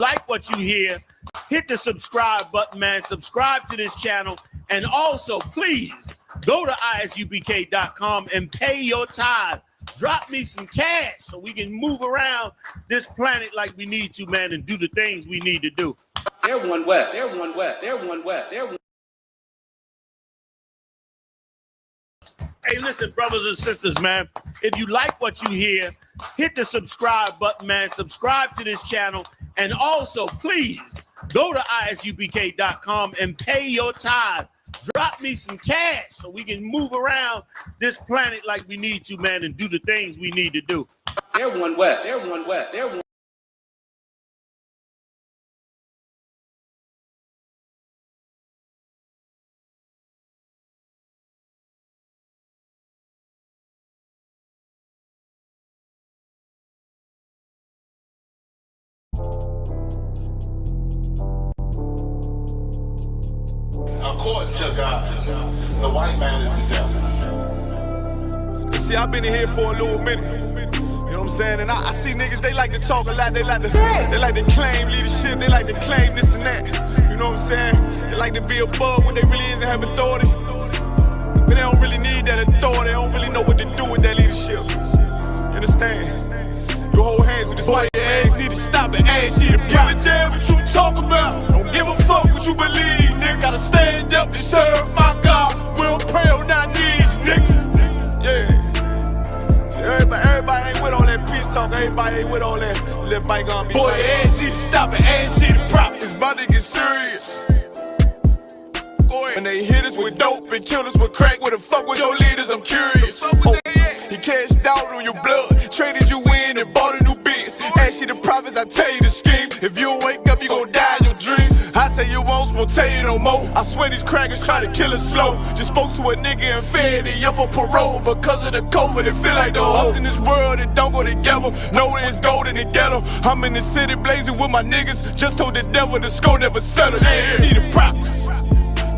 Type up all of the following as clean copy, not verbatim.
like what you hear, hit the subscribe button, man. Subscribe to this channel. And also, please go to ISUPK.com and pay your tithe. Drop me some cash so we can move around this planet like we need to, man, and do the things we need to do. They're one west. They're one west. They're one west. They're one. Hey, listen, brothers and sisters, man, if you like what you hear, hit the subscribe button, man. Subscribe to this channel. And also, please go to ISUPK.com and pay your tithe. Drop me some cash so we can move around this planet like we need to, man, and do the things we need to do. They're one west. They're one west. They're one. According to God, the white man is the devil. You see, I've been in here for a little minute. You know what I'm saying? And I see niggas, they like to talk a lot. They like to claim leadership. They like to claim this and that. You know what I'm saying? They like to be above what they really is and have authority. But they don't really need that authority. They don't really know what to do with that leadership. You understand? You hold hands with this white ass. Need to stop it. Ask you to give a damn what you talk about. Don't give a fuck what you believe. Nigga, gotta stand up to serve my God. We don't pray on our knees, nigga. Yeah. See, everybody ain't with all that peace talk. Everybody ain't with all that. Let bygone be. Boy, ass need to stop it. Ass need to prop. It's about to get serious. When they hit us with dope and kill us with crack, where the fuck with your leaders? I'm curious. Oh, he cashed out on your blood, traded you in and bought a new biz. Ask you the prophets, I tell you the scheme. If you don't wake up, you gon' die in your dreams. I tell you once, won't tell you no more. I swear these crackers try to kill us slow. Just spoke to a nigga and fed it up for parole because of the COVID. It feel like the host in this world that don't go together. Know that it's gold in the ghetto. I'm in the city blazing with my niggas. Just told the devil the score never settled. Yeah, see the prophets.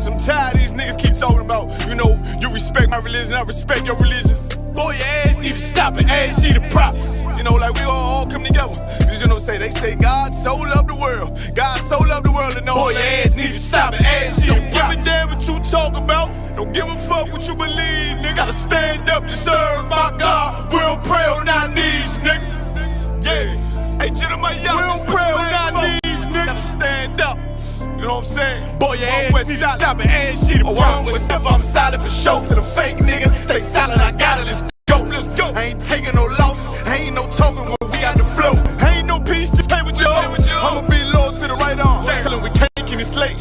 I'm tired of these niggas keep talking about, you know, you respect my religion, I respect your religion. Boy, your ass need to stop it, ass need the prophets. You know, like we all come together. Cause you know what I'm saying? They say God so loved the world. God so loved the world and know boy, your ass need to stop it, ass need the prophets. Don't give a damn what you talk about. Don't give a fuck what you believe, nigga. Gotta stand up to serve my God. We don't pray on our knees, nigga. Yeah. Hey, gentlemen, y'all, we don't pray on our knees, nigga. Gotta stand up. You know what I'm saying? Boy, your ass need to stop it, ass shit. Oh, I'm solid for show. To the fake niggas, stay silent, I got it, let's go, let's go. I ain't taking no loss, ain't no token when we got the flow. Ain't no peace, just play with you. I'ma be loyal to the right arm. Tell him we can't keep me slave.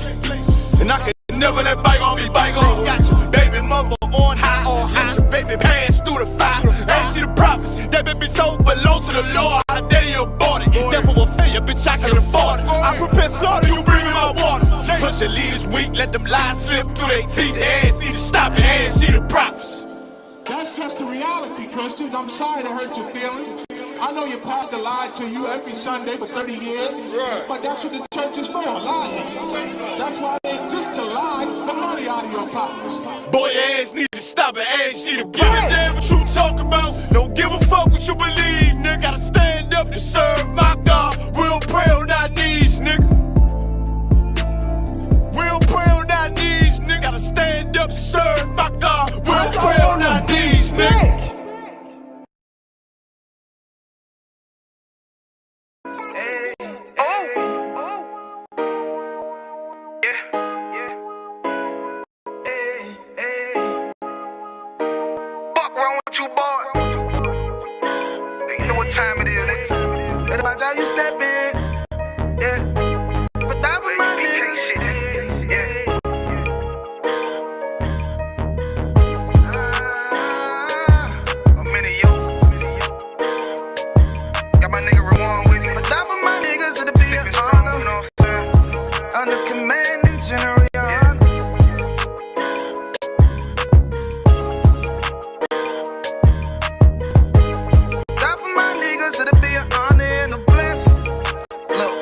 And I can never let bygone be bygone. Got your baby mother on high, got your baby pass through the fire. Ask you the prophets, that baby so belong to the Lord. I dare you abort it. Therefore will fail, bitch, I can afford it. I prepare slaughter, you bring me my water. Push your leaders weak, let them lies slip through their teeth. Their ass need to stop it, ass see the prophets. That's just the reality, Christians. I'm sorry to hurt your feelings. I know your pastor lied to you every Sunday for 30 years, but that's what the church is for, lying. That's why they exist, to lie the money out of your pockets. Boy, your ass need to stop it, ass see the prophets. Give a damn what you talk about. Don't give a fuck what you believe, nigga. Gotta stand up to serve my God. We don't pray on our knees, nigga. We don't pray on our knees, nigga. Gotta stand up to serve my God. We don't pray on our knees, nigga. Hey, hey. Yeah, yeah. Hey, hey. Fuck wrong with you, boy? You know what time it is, nigga. Better watch how you step in. Yeah. But that was my nigga. Under command and general honor. That for my niggas, it'll be an honor and a blessing. Look,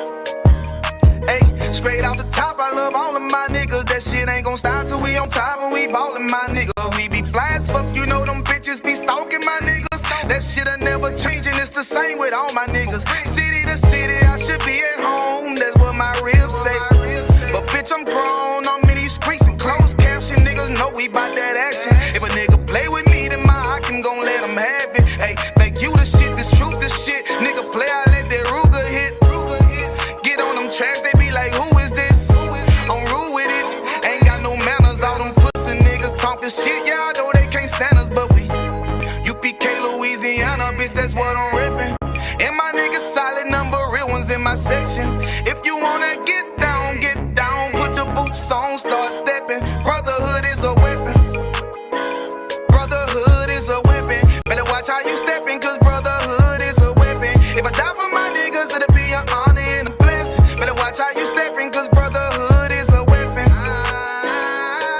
hey, straight off the top, I love all of my niggas. That shit ain't gon' stop till we on top and we ballin', my nigga. We be fly as fuck, you know them bitches be stalking my niggas. That shit'll never change and it's the same with all my niggas. City to city, I should be at home. section. If you wanna get down, put your boots on, start stepping. Brotherhood is a weapon. Brotherhood is a weapon. Better watch how you stepping, cause brotherhood is a weapon. If I die for my niggas, it'll be an honor and a blessing. Better watch how you stepping, cause brotherhood is a weapon.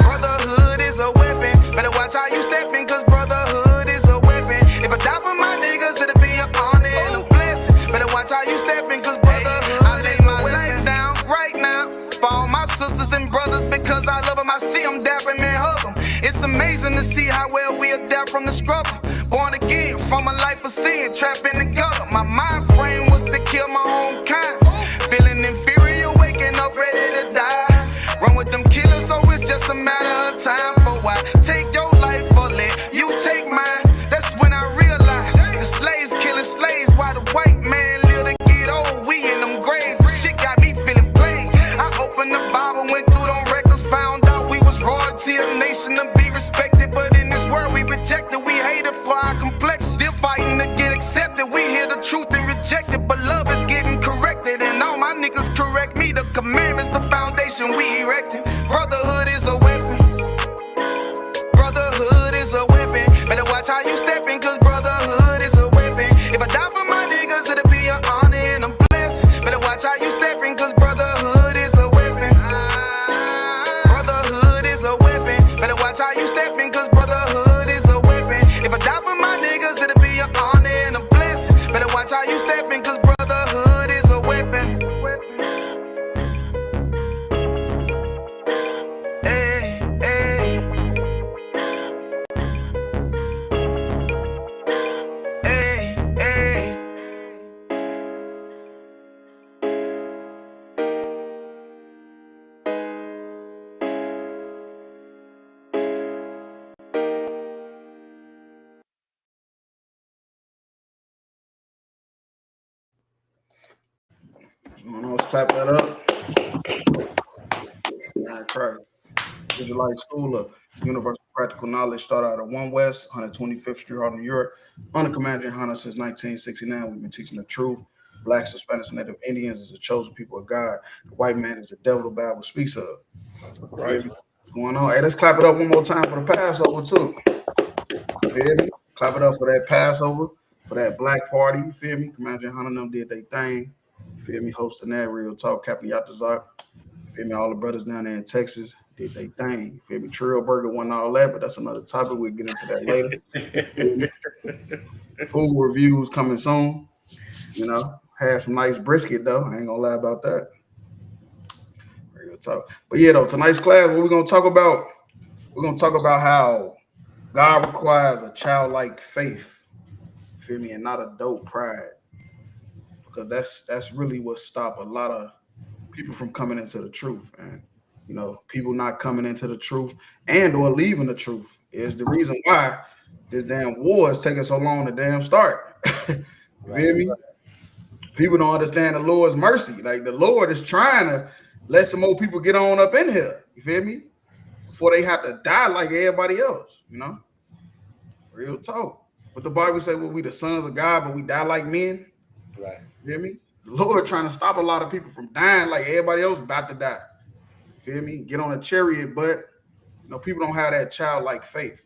Brotherhood is a weapon. Better watch how you stepping, cause brotherhood is a weapon. If I die for my niggas, it'll be an honor and a blessing. Better watch how you stepping, cause brotherhood I lay my life down right now for all my sisters and brothers, because I love them. I see them dapping and hug them. It's amazing to see how well we adapt from the struggle. Born again from a life of sin, trapped in the gutter. My mind frame was to kill my own kind. Feeling inferior, waking up ready to die. Run with them killers, so it's just a matter of time. For why take your life or let you take mine? That's when I realized the slaves killing slaves while the white man live to get old. We in them graves, shit got me feeling played. I opened the Bible, went through them records, found out we was royalty, a nation to be respected. But in this world we rejected, we hated for our complexion. Still fighting to get accepted. We hear the truth and reject it, but love is getting corrected. And all my niggas correct me. The commandments, the foundation we erected. Brotherhood is a weapon. Brotherhood is a weapon. Better watch how you stepping, cause brotherhood is a weapon. If I die for my niggas, it'll be an honor and a blessing. Better watch how you stepping, cause brotherhood is a weapon. Brotherhood is a weapon. Better watch how you stepping, cause brotherhood is a weapon. If I die for my niggas, it'll be an honor and a blessing. Better watch how you stepping, cause brotherhood is a weapon. Hey, hey. Hey, hey. Let's clap that up. All right, Childlike School of Universal Practical Knowledge started out at 1 West, 125th Street, Harlem, New York. Under Commander Hunter since 1969, we've been teaching the truth. Blacks, Hispanics, and Native Indians is the chosen people of God. The white man is the devil the Bible speaks of. Right. What's going on? Hey, let's clap it up one more time for the Passover, too. You feel me? Clap it up for that Passover, for that black party. You feel me? Commander Hunter and them did their thing. You feel me? Hosting that Real Talk, Captain Yatazar. You feel me? All the brothers down there in Texas did their thing. You feel me? Trill Burger wasn't all that, but that's another topic. We'll get into that later. Food reviews coming soon. You know, had some nice brisket though. I ain't gonna lie about that. Real talk. But yeah, though, tonight's class, what we're gonna talk about? We're gonna talk about how God requires a childlike faith. You feel me? And not a dope pride. Because that's really what stopped a lot of people from coming into the truth. And you know, people not coming into the truth and or leaving the truth is the reason why this damn war is taking so long to damn start. You feel me? People don't understand the Lord's mercy. Like the Lord is trying to let some more people get on up in here. You feel me? Before they have to die like everybody else, you know? Real talk. But the Bible says, well, we the sons of God, but we die like men. Right. You feel me? The Lord trying to stop a lot of people from dying like everybody else about to die. You feel me? Get on a chariot, but you know, people don't have that childlike faith.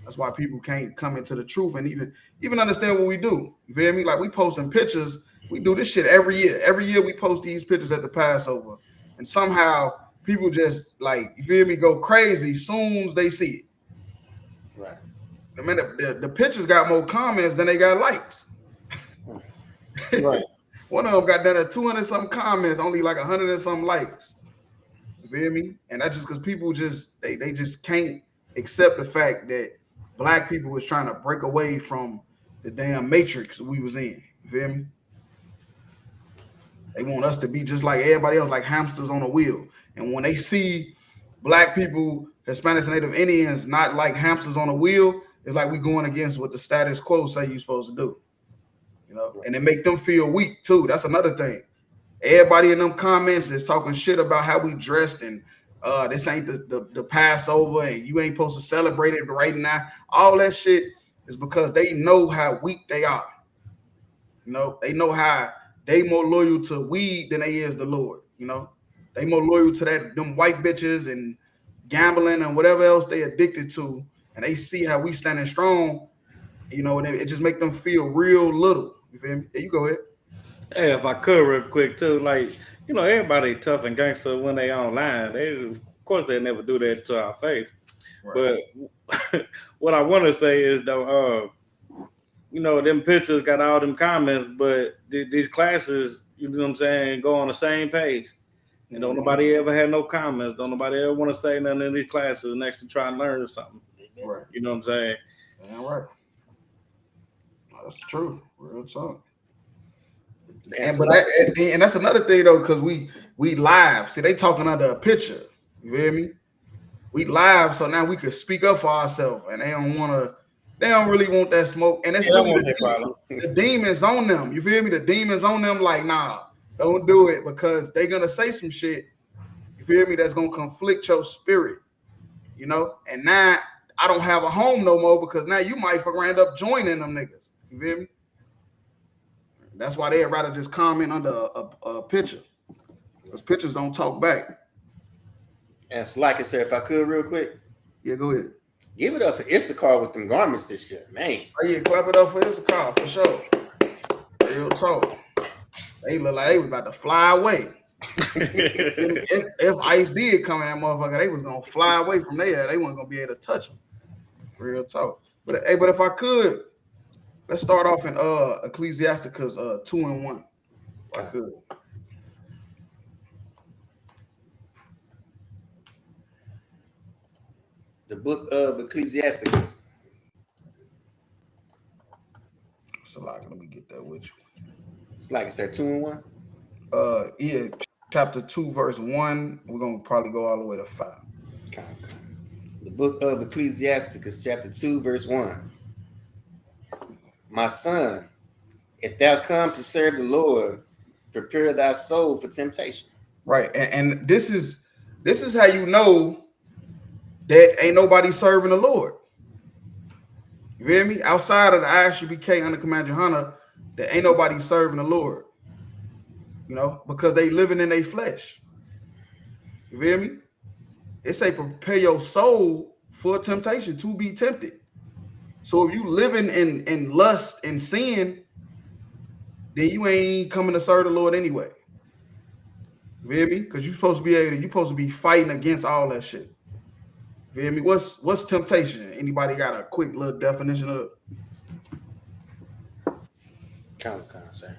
That's why people can't come into the truth and even understand what we do. You feel me? Like we posting pictures. We do this shit every year. Every year we post these pictures at the Passover. And somehow people just like, you feel me, go crazy soon as they see it. Right. I mean, the pictures got more comments than they got likes. Right. One of them got done at 200 something comments, only like 100 and some likes. You feel me? And that's just because people just they just can't accept the fact that black people was trying to break away from the damn matrix we was in. You feel me? They want us to be just like everybody else, like hamsters on a wheel. And when they see black people, Hispanics and Native Indians not like hamsters on a wheel, it's like we going against what the status quo say you're supposed to do. You know, and it make them feel weak too. That's another thing. Everybody in them comments is talking shit about how we dressed and this ain't the Passover and you ain't supposed to celebrate it right now. All that shit is because they know how weak they are. You know, they know how they more loyal to weed than they is the Lord. You know, they more loyal to them white bitches and gambling and whatever else they addicted to, and they see how we standing strong. You know, and it just make them feel real little. You feel me? There you go ahead. Hey, if I could real quick too, like, you know, everybody tough and gangster when they online. Of course they never do that to our face. Right. But what I want to say is though, you know, them pictures got all them comments, but these classes, you know what I'm saying, go on the same page. And don't nobody ever had no comments. Don't nobody ever want to say nothing in these classes next to try and learn something. Right. You know what I'm saying? Yeah, right. That's true. Real talk. And that's another thing though, because we live. See, they talking under a picture. You hear me? We live, so now we could speak up for ourselves, and they don't really want that smoke. And it's really the demons on them. You feel me? The demons on them, like, nah, don't do it, because they're gonna say some shit. You feel me? That's gonna conflict your spirit. You know, and now I don't have a home no more, because now you might end up joining them niggas. You feel me? That's why they'd rather just comment under a picture, because pictures don't talk back. And so, like I said, if I could real quick. Yeah, go ahead. Give it up for Issachar with them garments this year, man. Oh yeah, clap it up for Issachar, for sure. Real talk. They look like they was about to fly away. if Ice did come in that motherfucker, they was gonna fly away from there. They weren't gonna be able to touch them. Real talk. But if I could, let's start off in Ecclesiasticus 2:1. If I could. The book of Ecclesiasticus. So like, let me get that with you. It's like I said, 2:1. Yeah, chapter 2, verse 1. We're gonna probably go all the way to 5. Okay. The book of Ecclesiasticus, chapter 2, verse 1. My son, if thou come to serve the Lord, prepare thy soul for temptation. Right, and this is how you know that ain't nobody serving the Lord. You hear me? Outside of the ISUPK under Commander Hunter, there ain't nobody serving the Lord. You know, because they living in their flesh. You hear me? It say prepare your soul for temptation, to be tempted. So if you living in lust and sin, then you ain't coming to serve the Lord anyway. You hear me? Because you're supposed to be fighting against all that shit. You hear me? What's temptation? Anybody got a quick little definition of it? Concept.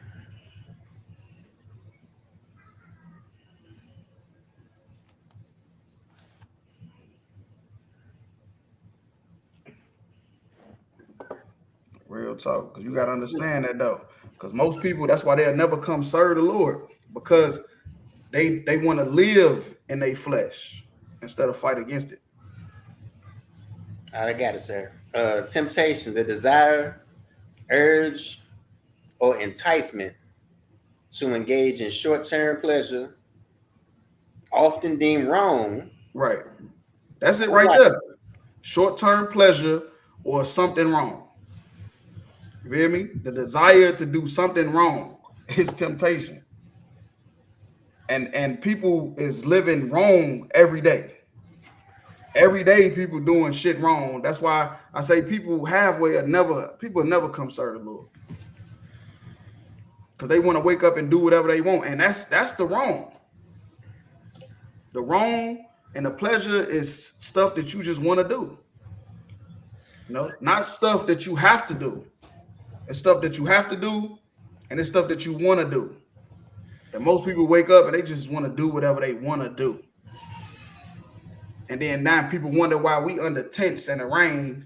Real talk, because you got to understand that though, because most people, that's why they'll never come serve the Lord, because they want to live in their flesh instead of fight against it. All right, I got it, sir. Temptation, the desire, urge, or enticement to engage in short-term pleasure, often deemed wrong. Right. That's it right there. Short-term pleasure or something wrong. You hear me? The desire to do something wrong is temptation. And people is living wrong every day. Every day people doing shit wrong. That's why I say people never come serve the Lord. Because they want to wake up and do whatever they want. And that's the wrong. The wrong and the pleasure is stuff that you just want to do. You know, not stuff that you have to do. It's stuff that you have to do, and it's stuff that you want to do. And most people wake up and they just want to do whatever they want to do. And then now people wonder why we under tents in the rain,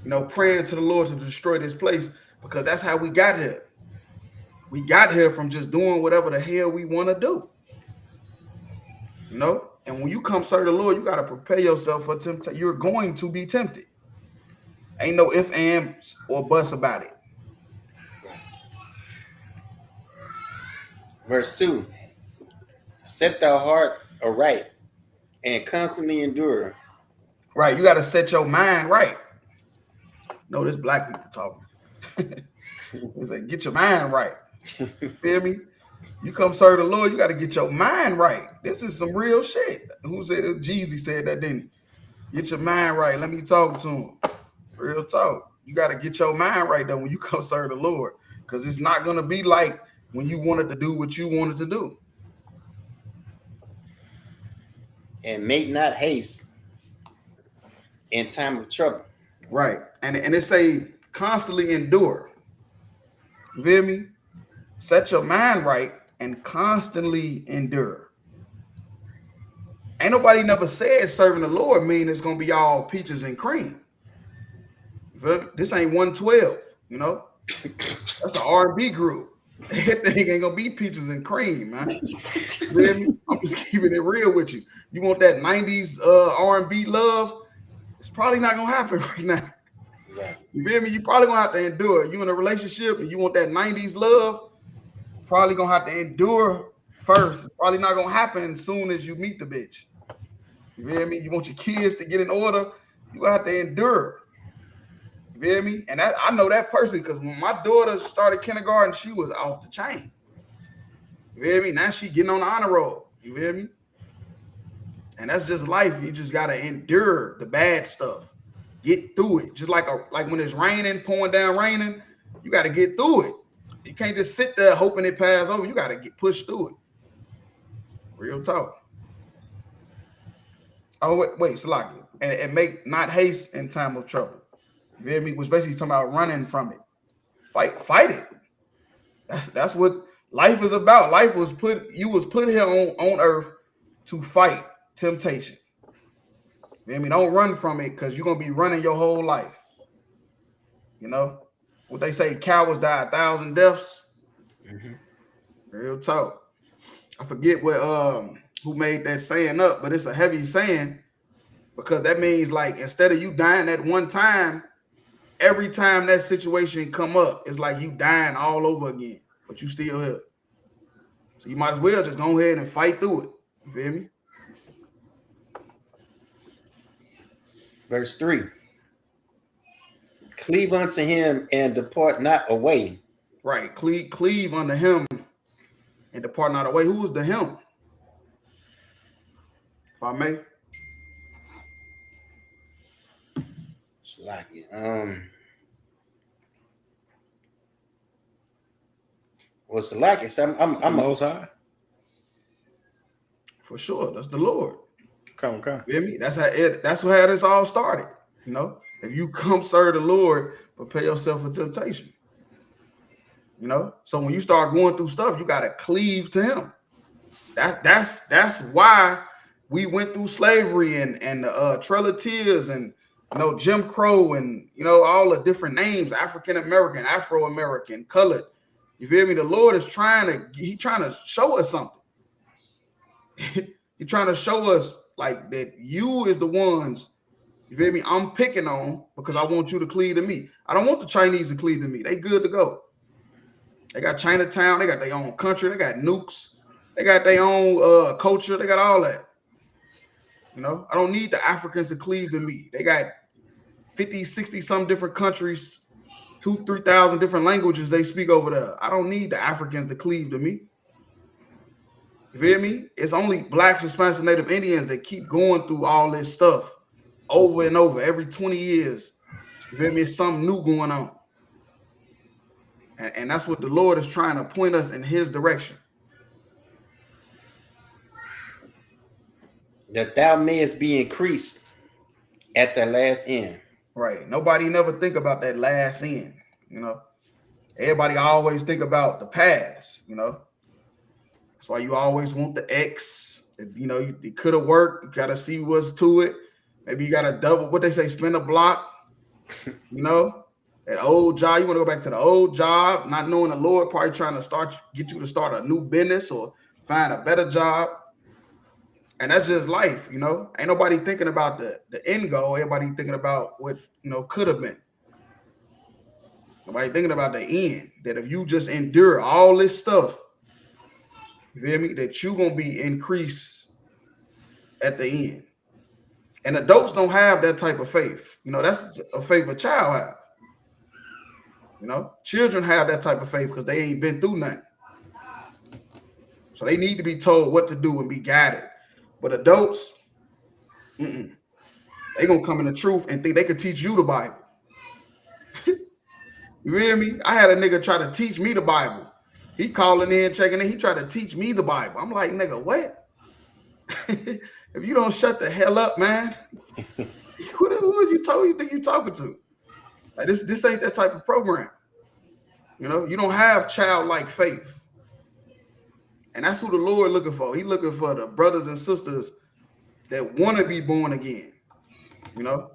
you know, praying to the Lord to destroy this place, because that's how we got here. We got here from just doing whatever the hell we want to do. You know, and when you come serve the Lord, you got to prepare yourself for temptation. You're going to be tempted. Ain't no ifs, ands, or buts about it. Verse 2. Set thy heart aright and constantly endure. Right. You got to set your mind right. No, this black people talking. It's like, get your mind right. Feel me? You come serve the Lord, you got to get your mind right. This is some real shit. Who said it? Jeezy said that, didn't he? Get your mind right. Let me talk to him. Real talk. You got to get your mind right though when you come serve the Lord, because it's not gonna be like when you wanted to do what you wanted to do. And make not haste in time of trouble. Right. And it say constantly endure. You feel me? Set your mind right and constantly endure. Ain't nobody never said serving the Lord mean it's gonna be all peaches and cream. This ain't 112, you know. That's an R&B group. That thing ain't gonna be peaches and cream, man. You feel me? I'm just keeping it real with you. You want that 90s R&B love? It's probably not gonna happen right now. Right. You feel me? You probably gonna have to endure. You in a relationship and you want that 90s love, probably gonna have to endure first. It's probably not gonna happen as soon as you meet the bitch. You feel me? You want your kids to get in order, you gonna have to endure. You feel me? And I know that person because when my daughter started kindergarten, she was off the chain. You feel me? Now she getting on the honor roll. You feel me? And that's just life. You just gotta endure the bad stuff. Get through it. Just like when it's raining, pouring down raining, you gotta get through it. You can't just sit there hoping it passes over. You gotta get pushed through it. Real talk. Oh wait, Salaki. And make not haste in time of trouble. You feel me? Was basically talking about running from it. Fight it. That's what life is about. You was put here on earth to fight temptation. You feel me? Don't run from it because you're gonna be running your whole life. You know what they say, cowards die 1,000 deaths. Mm-hmm. Real talk. I forget what who made that saying up, but it's a heavy saying because that means like instead of you dying at one time, every time that situation come up, it's like you dying all over again, but you still here. So you might as well just go ahead and fight through it. You feel me? Verse 3. Cleave unto him and depart not away. Right. Cleave unto him and depart not away. Who is the him? If I may. I'm the Most High. For sure. That's the Lord. Okay. You feel me? That's how this all started. You know, if you come serve the Lord, prepare yourself for temptation. You know, so when you start going through stuff, you gotta cleave to him. That's why we went through slavery and the Trail of Tears and Jim Crow and all the different names, African American, Afro American, colored. You feel me? The Lord is trying to show us something. He's trying to show us like that you is the ones, you feel me, I'm picking on because I want you to cleave to me. I don't want the Chinese to cleave to me. They good to go. They got Chinatown. They got their own country. They got nukes. They got their own culture. They got all that. I don't need the Africans to cleave to me. They got 50, 60 some different countries, 2,000, 3,000 different languages they speak over there. I don't need the Africans to cleave to me. You feel me? It's only Blacks, Hispanics, and Native Indians that keep going through all this stuff over and over every 20 years. You feel me? It's something new going on. And that's what the Lord is trying to point us in his direction. That thou mayest be increased at the last end. Right. Nobody never think about that last end. Everybody always think about the past. That's why you always want the X. It could have worked. You got to see what's to it. Maybe you got to double what they say, spin a block. That old job, you want to go back to the old job, not knowing the Lord, probably trying to get you to start a new business or find a better job. And that's just life, Ain't nobody thinking about the end goal. Everybody thinking about what, could have been. Nobody thinking about the end, that if you just endure all this stuff, you feel me, that you're going to be increased at the end. And adults don't have that type of faith. That's a faith a child have. You know, children have that type of faith because they ain't been through nothing. So they need to be told what to do and be guided. But adults, they gonna come in the truth and think they could teach you the Bible. You hear me? I had a nigga try to teach me the Bible. He calling in, checking in. He tried to teach me the Bible. I'm like, nigga, what? If you don't shut the hell up, man, who you think you talking to? Like this ain't that type of program. You know, you don't have childlike faith. And that's who the Lord looking for. He looking for the brothers and sisters that want to be born again. You know,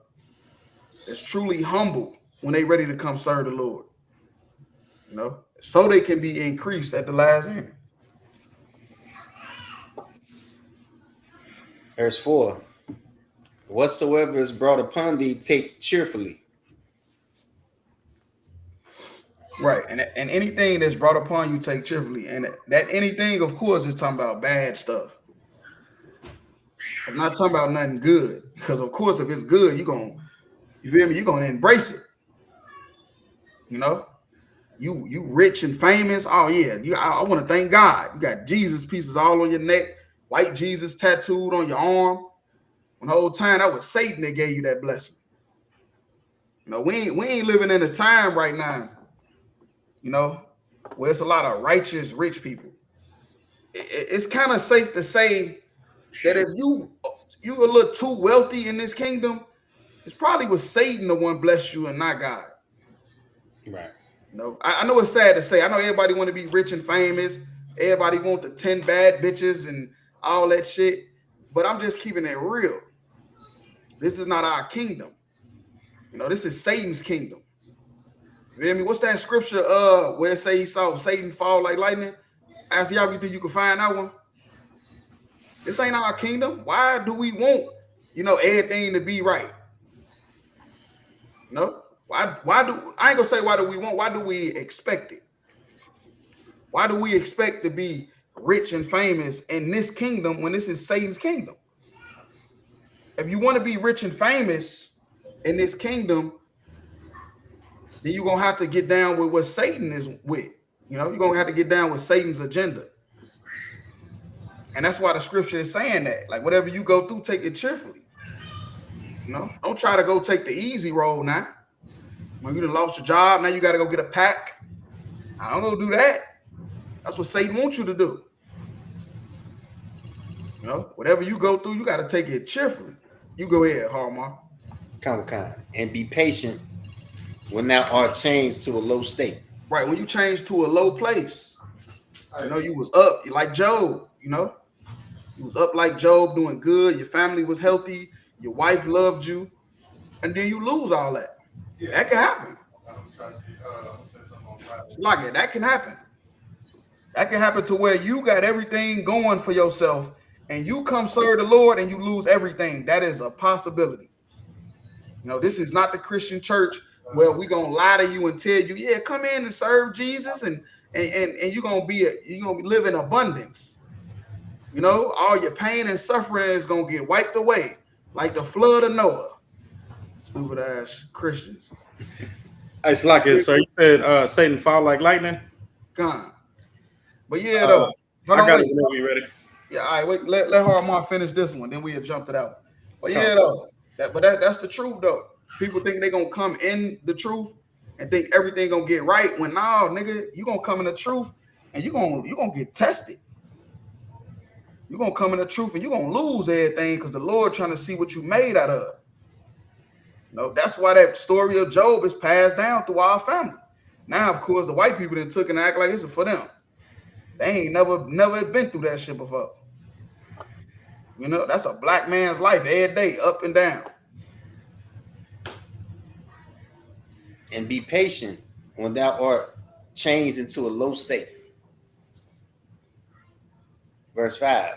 that's truly humble when they ready to come serve the Lord. You know, so they can be increased at the last end. Verse 4. Whatsoever is brought upon thee, take cheerfully. Right, and anything that's brought upon you, take cheerfully. And that anything, of course, is talking about bad stuff. It's not talking about nothing good, because of course, if it's good, you feel me? You're gonna embrace it. You know, you rich and famous. Oh yeah, I want to thank God. You got Jesus pieces all on your neck, white Jesus tattooed on your arm. When the whole time that was Satan that gave you that blessing. You know, we ain't living in a time right now, you know, where it's a lot of righteous rich people. It's kind of safe to say that if you a little too wealthy in this kingdom, it's probably with Satan the one bless you and not God. Right. You know, I know it's sad to say. I know everybody want to be rich and famous. Everybody want the 10 bad bitches and all that shit. But I'm just keeping it real. This is not our kingdom. You know, this is Satan's kingdom. You hear me? What's that scripture where it say he saw Satan fall like lightning? Ask y'all if you think you can find that one. This ain't our kingdom. Why do we want, you know, everything to be right? You know? I ain't gonna say why do we want, why do we expect it? Why do we expect to be rich and famous in this kingdom when this is Satan's kingdom? If you want to be rich and famous in this kingdom, then you're gonna have to get down with what Satan is with. You know, you're gonna have to get down with Satan's agenda. And that's why the scripture is saying that. Like, whatever you go through, take it cheerfully. You know, don't try to go take the easy road now. When you done lost your job, now you got to go get a pack. I don't go do that. That's what Satan wants you to do. You know, whatever you go through, you got to take it cheerfully. You go ahead, Harmar. Come, and be patient when thou art changed to a low state. Right, when you change to a low place. You know, you was up, like Job, you know. You was up like Job, doing good. Your family was healthy. Your wife loved you. And then you lose all that. Yeah. That can happen. Like it, that can happen. That can happen to where you got everything going for yourself and you come serve the Lord and you lose everything. That is a possibility. You know, this is not the Christian church where we're gonna lie to you and tell you, yeah, come in and serve Jesus and you're gonna live in abundance. You know, all your pain and suffering is gonna get wiped away like the flood of Noah. Stupid ass Christians. It's like it. So you said Satan fall like lightning? Gone. But yeah, though. I got it whenever you're ready. Yeah, all right, wait, let Harmar finish this one, then we'll jump to that one. But yeah, though. That's the truth, though. People think they're gonna come in the truth and think everything gonna get right. When now, nigga, you gonna come in the truth and you gonna get tested. You're gonna come in the truth and you're gonna lose everything because the Lord trying to see what you made out of. You know, that's why that story of Job is passed down through our family. Now, of course, the white people that took and act like it's for them. They ain't never been through that shit before. You know, that's a black man's life every day, up and down. And be patient when thou art changed into a low state. Verse 5.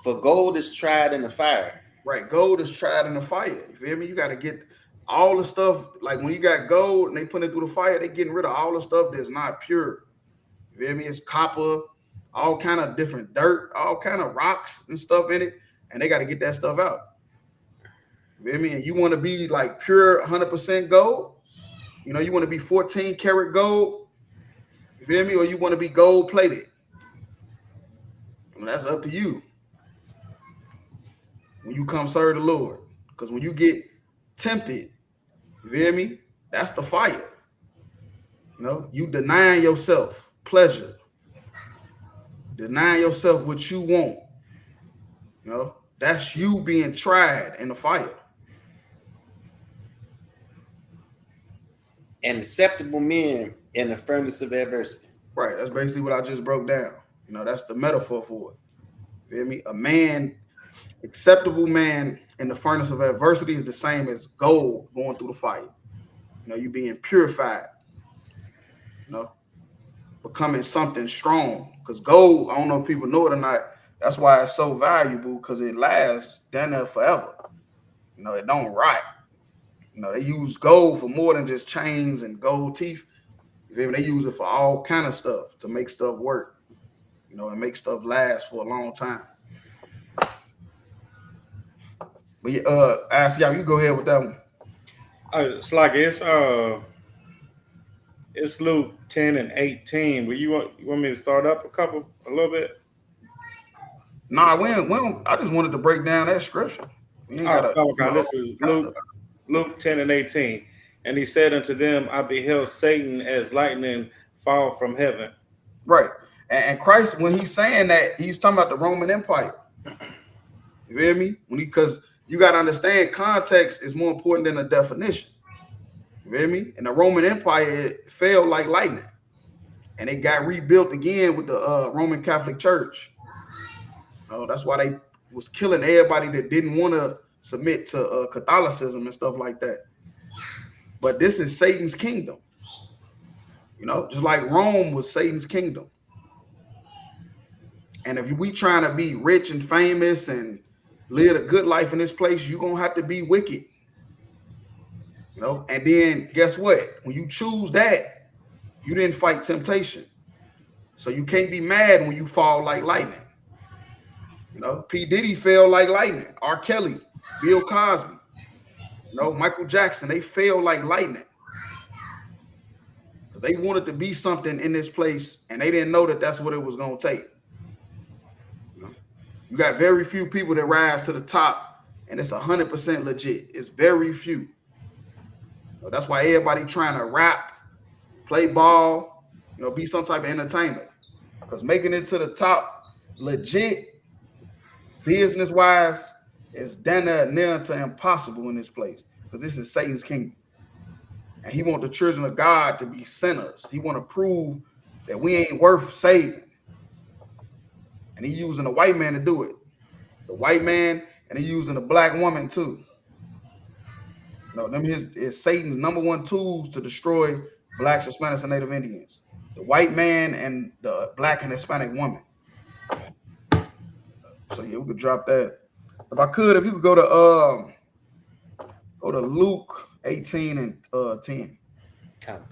For gold is tried in the fire. Right, gold is tried in the fire. You feel me? You got to get all the stuff. Like when you got gold and they put it through the fire, they getting rid of all the stuff that's not pure. You feel me? It's copper, all kind of different dirt, all kind of rocks and stuff in it, and they got to get that stuff out. You feel me? And you want to be like pure 100% gold, You know, you want to be 14 karat gold, you feel me? Or you want to be gold plated. I mean, that's up to you. When you come serve the Lord. Because when you get tempted, you feel me? That's the fire. You know, you denying yourself pleasure. Denying yourself what you want. You know, that's you being tried in the fire. And acceptable men in the furnace of adversity. Right. That's basically what I just broke down. You know, that's the metaphor for it. You feel me? A man, acceptable man in the furnace of adversity is the same as gold going through the fire. You know, you being purified. You know, becoming something strong. Because gold, I don't know if people know it or not, that's why it's so valuable, because it lasts down there forever. You know, it don't rot. You know, they use gold for more than just chains and gold teeth. You feel me? They use it for all kind of stuff to make stuff work. You know, and make stuff last for a long time. But yeah, ask y'all, you go ahead with that one. It's like it's Luke 10 and 18. But you want me to start up a little bit? Nah, we don't, I just wanted to break down that scripture. This is Luke 10 and 18. And he said unto them, I beheld Satan as lightning fall from heaven. Right. And Christ, when he's saying that, he's talking about the Roman Empire. You feel me? Because you got to understand, context is more important than a definition. You feel me? And the Roman Empire fell like lightning. And it got rebuilt again with the Roman Catholic Church. That's why they was killing everybody that didn't want to submit to Catholicism and stuff like that. But this is Satan's kingdom. You know, just like Rome was Satan's kingdom. And if we trying to be rich and famous and live a good life in this place, you're going to have to be wicked. You know, and then guess what? When you choose that, you didn't fight temptation. So you can't be mad when you fall like lightning. You know, P. Diddy fell like lightning. R. Kelly, Bill Cosby, you know, Michael Jackson, they fell like lightning. They wanted to be something in this place, and they didn't know that that's what it was going to take. You got very few people that rise to the top, and it's 100% legit. It's very few. So that's why everybody trying to rap, play ball, you know, be some type of entertainment. Because making it to the top, legit, business-wise, is down there near to impossible in this place. Because this is Satan's kingdom. And he want the children of God to be sinners. He want to prove that we ain't worth saving. And he using a white man to do it. The white man, and he using a black woman too. No, them is Satan's number one tools to destroy blacks, Hispanics, and Native Indians. The white man and the black and Hispanic woman. So yeah, we could drop that. If you could go to Luke 18 and 10. Come.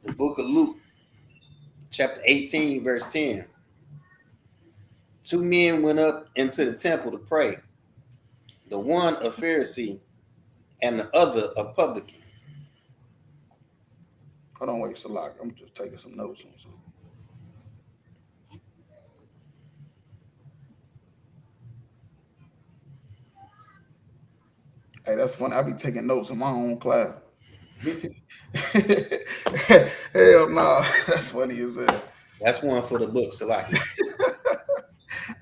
The book of Luke, chapter 18, verse 10. 2 men went up into the temple to pray, the one a Pharisee and the other a publican. Hold on, wait, Salak. I'm just taking some notes on something. Hey, that's funny. I be taking notes in my own class. Hell no, that's funny as hell. That's one for the book, Salaki.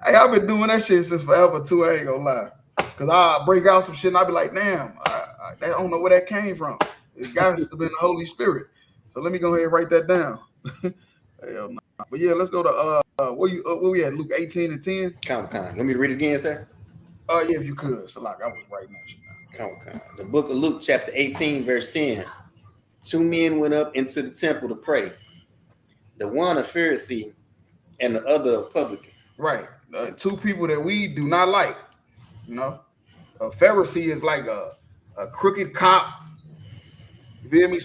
Hey, I've been doing that shit since forever too. I ain't gonna lie, cause I break out some shit and I be like, damn, I don't know where that came from. It got to have been the Holy Spirit. So let me go ahead and write that down. Hell no. But yeah, let's go to where we at? Luke 18 and 10. Come. You want me to read it again, sir? Yeah, if you could. So like I was writing that shit down. Come. The book of Luke, chapter 18, verse 10. 2 men went up into the temple to pray, the one a Pharisee and the other a publican. Right. 2 people that we do not like. You know, a Pharisee is like a crooked cop. You feel me?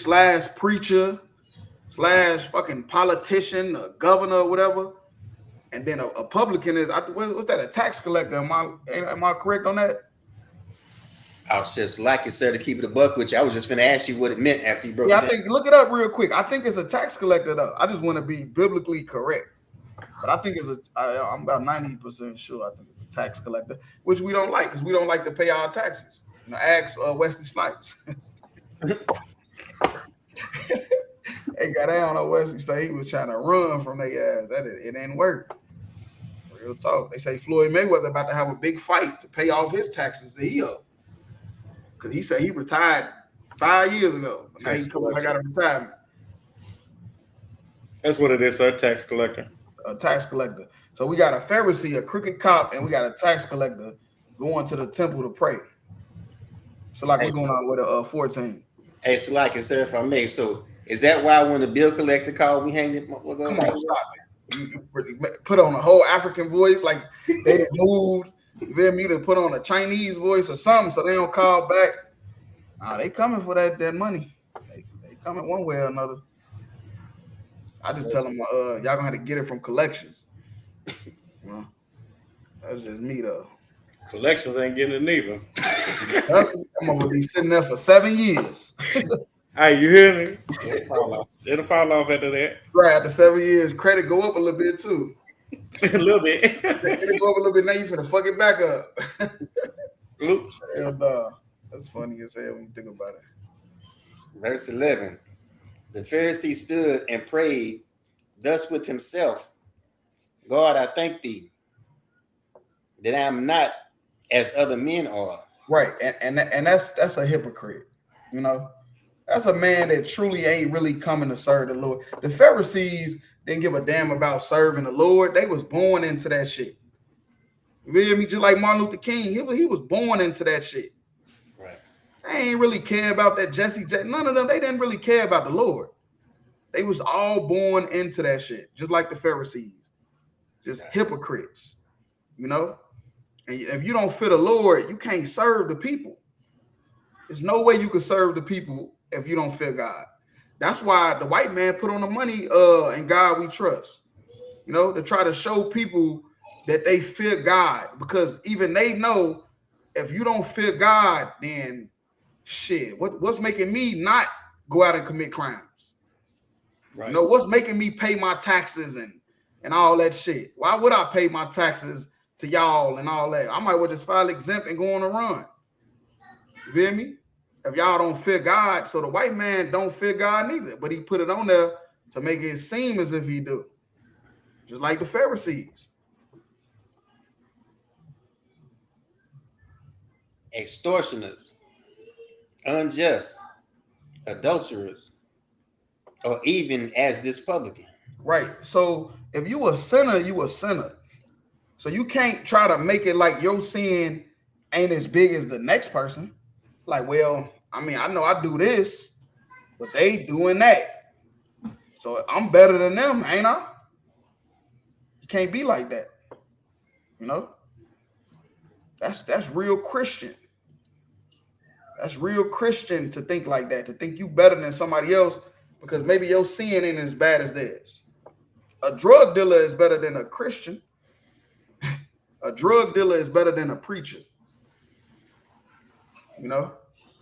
/ preacher / fucking politician, a governor, or whatever. And then a publican is, what's that? A tax collector? Am I correct on that? I was just like it, sir, to keep it a buck with you. I was just going to ask you what it meant after you broke it Yeah, down. I think look it up real quick. I think it's a tax collector though. I just want to be biblically correct, but I think I'm about 90% sure. I think it's a tax collector, which we don't like because we don't like to pay our taxes. You know, ask Wesley Snipes. They got down on Wesley Snipes. He was trying to run from their ass. It didn't work. Real talk. They say Floyd Mayweather about to have a big fight to pay off his taxes that he owed. Because he said he retired 5 years ago. But now he's coming, I got a retirement. That's what it is, sir. Tax collector. A tax collector. So we got a Pharisee, a crooked cop, and we got a tax collector going to the temple to pray. So like we're going on with a 14. Hey, so like it, sir, if I may. So is that why when the bill collector called, we hang it? Come on, stop it. You put on a whole African voice, like they done moved. You feel me? To put on a Chinese voice or something so they don't call back. Nah, they coming for that money. They coming one way or another. I just tell them, y'all gonna have to get it from collections. You know, that's just me though. Collections ain't getting it neither. I'm gonna be sitting there for 7 years. Hey, you hear me? It'll fall off after that. Right, after 7 years, credit go up a little bit too. A little bit. It'll go up a little bit. Now you finna fuck it back up. Oops. And, that's funny as hell when you think about it. Verse 11. The Pharisee stood and prayed thus with himself, God, I thank thee that I am not as other men are. Right, and that's a hypocrite. You know, that's a man that truly ain't really coming to serve the Lord. The Pharisees didn't give a damn about serving the Lord. They was born into that shit. You feel me? Just like Martin Luther King, he was born into that shit. Right. They ain't really care about that Jesse. None of them. They didn't really care about the Lord. They was all born into that shit, just like the Pharisees, just hypocrites. You know, and if you don't fear the Lord, you can't serve the people. There's no way you can serve the people if you don't fear God. That's why the white man put on the money in God we trust, you know, to try to show people that they fear God, because even they know if you don't fear God, then shit, what's making me not go out and commit crimes? Right. You know, what's making me pay my taxes and all that shit? Why would I pay my taxes to y'all and all that? I might well just file exempt and go on a run. You feel me? If y'all don't fear God, so the white man don't fear God neither, but he put it on there to make it seem as if he do. Just like the Pharisees. Extortioners, unjust, adulterers, or even as this publican. Right. So if you a sinner, you a sinner. So you can't try to make it like your sin ain't as big as the next person. Like, well, I mean, I know I do this, but they doing that. So I'm better than them, ain't I? You can't be like that. You know? That's real Christian. That's real Christian to think like that, to think you better than somebody else because maybe your sin ain't as bad as theirs. A drug dealer is better than a Christian. A drug dealer is better than a preacher. You know?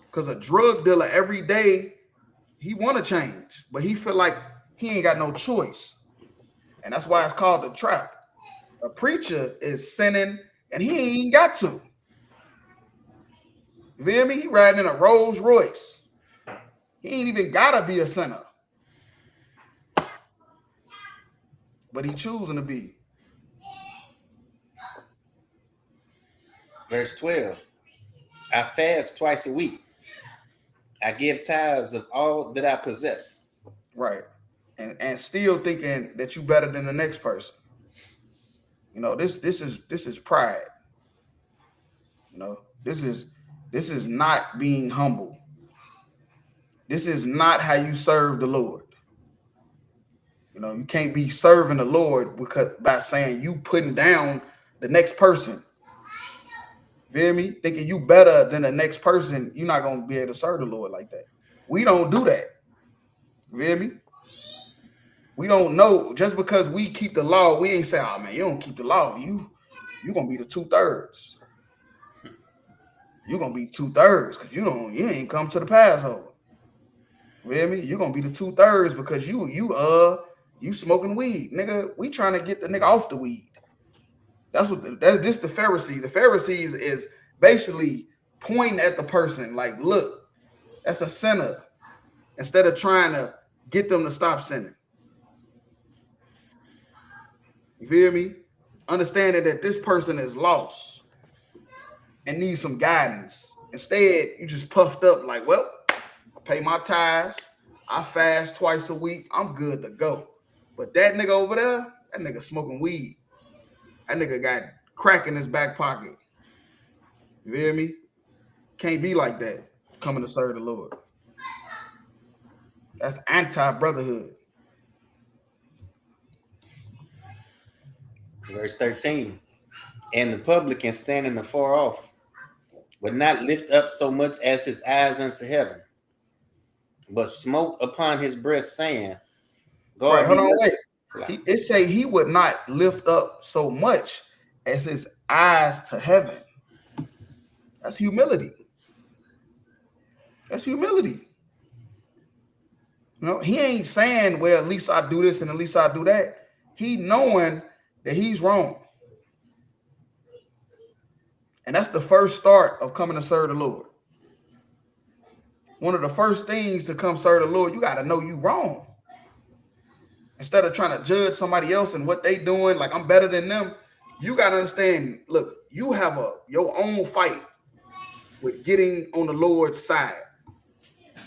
Because a drug dealer every day, he want to change, but he feel like he ain't got no choice. And that's why it's called the trap. A preacher is sinning and he ain't even got to. You feel me? He riding in a Rolls Royce. He ain't even gotta be a sinner. But he choosing to be. Verse 12. I fast twice a week. I give tithes of all that I possess. Right. And still thinking that you better than the next person. You know, this is pride. You know, this is not being humble. This is not how you serve the Lord. You know, you can't be serving the Lord because by saying you putting down the next person. Feel me? Thinking you better than the next person, you're not gonna be able to serve the Lord like that. We don't do that. Feel me? We don't know. Just because we keep the law, we ain't say, oh man, you don't keep the law. You gonna be the 2/3. You're gonna be 2/3 because you ain't come to the Passover. You hear me? You're gonna be the 2/3 because you smoking weed, nigga. We trying to get the nigga off the weed. That's what this the Pharisees. The Pharisees is basically pointing at the person like, look, that's a sinner, instead of trying to get them to stop sinning. You feel me? Understanding that this person is lost and needs some guidance. Instead, you just puffed up like, well, I pay my tithes, I fast twice a week, I'm good to go. But that nigga over there, that nigga smoking weed. That nigga got crack in his back pocket. You hear me? Can't be like that coming to serve the Lord. That's anti-brotherhood. Verse 13. And the publican standing afar off would not lift up so much as his eyes unto heaven, but smote upon his breast, saying, God, right, hold on, wait. It say he would not lift up so much as his eyes to heaven. That's humility. That's humility. You know, he ain't saying, well, at least I do this and at least I do that. He knowing that he's wrong. And that's the first start of coming to serve the Lord. One of the first things to come serve the Lord, you got to know you wrong. Instead of trying to judge somebody else and what they doing, like I'm better than them, you got to understand, look, you have your own fight with getting on the Lord's side.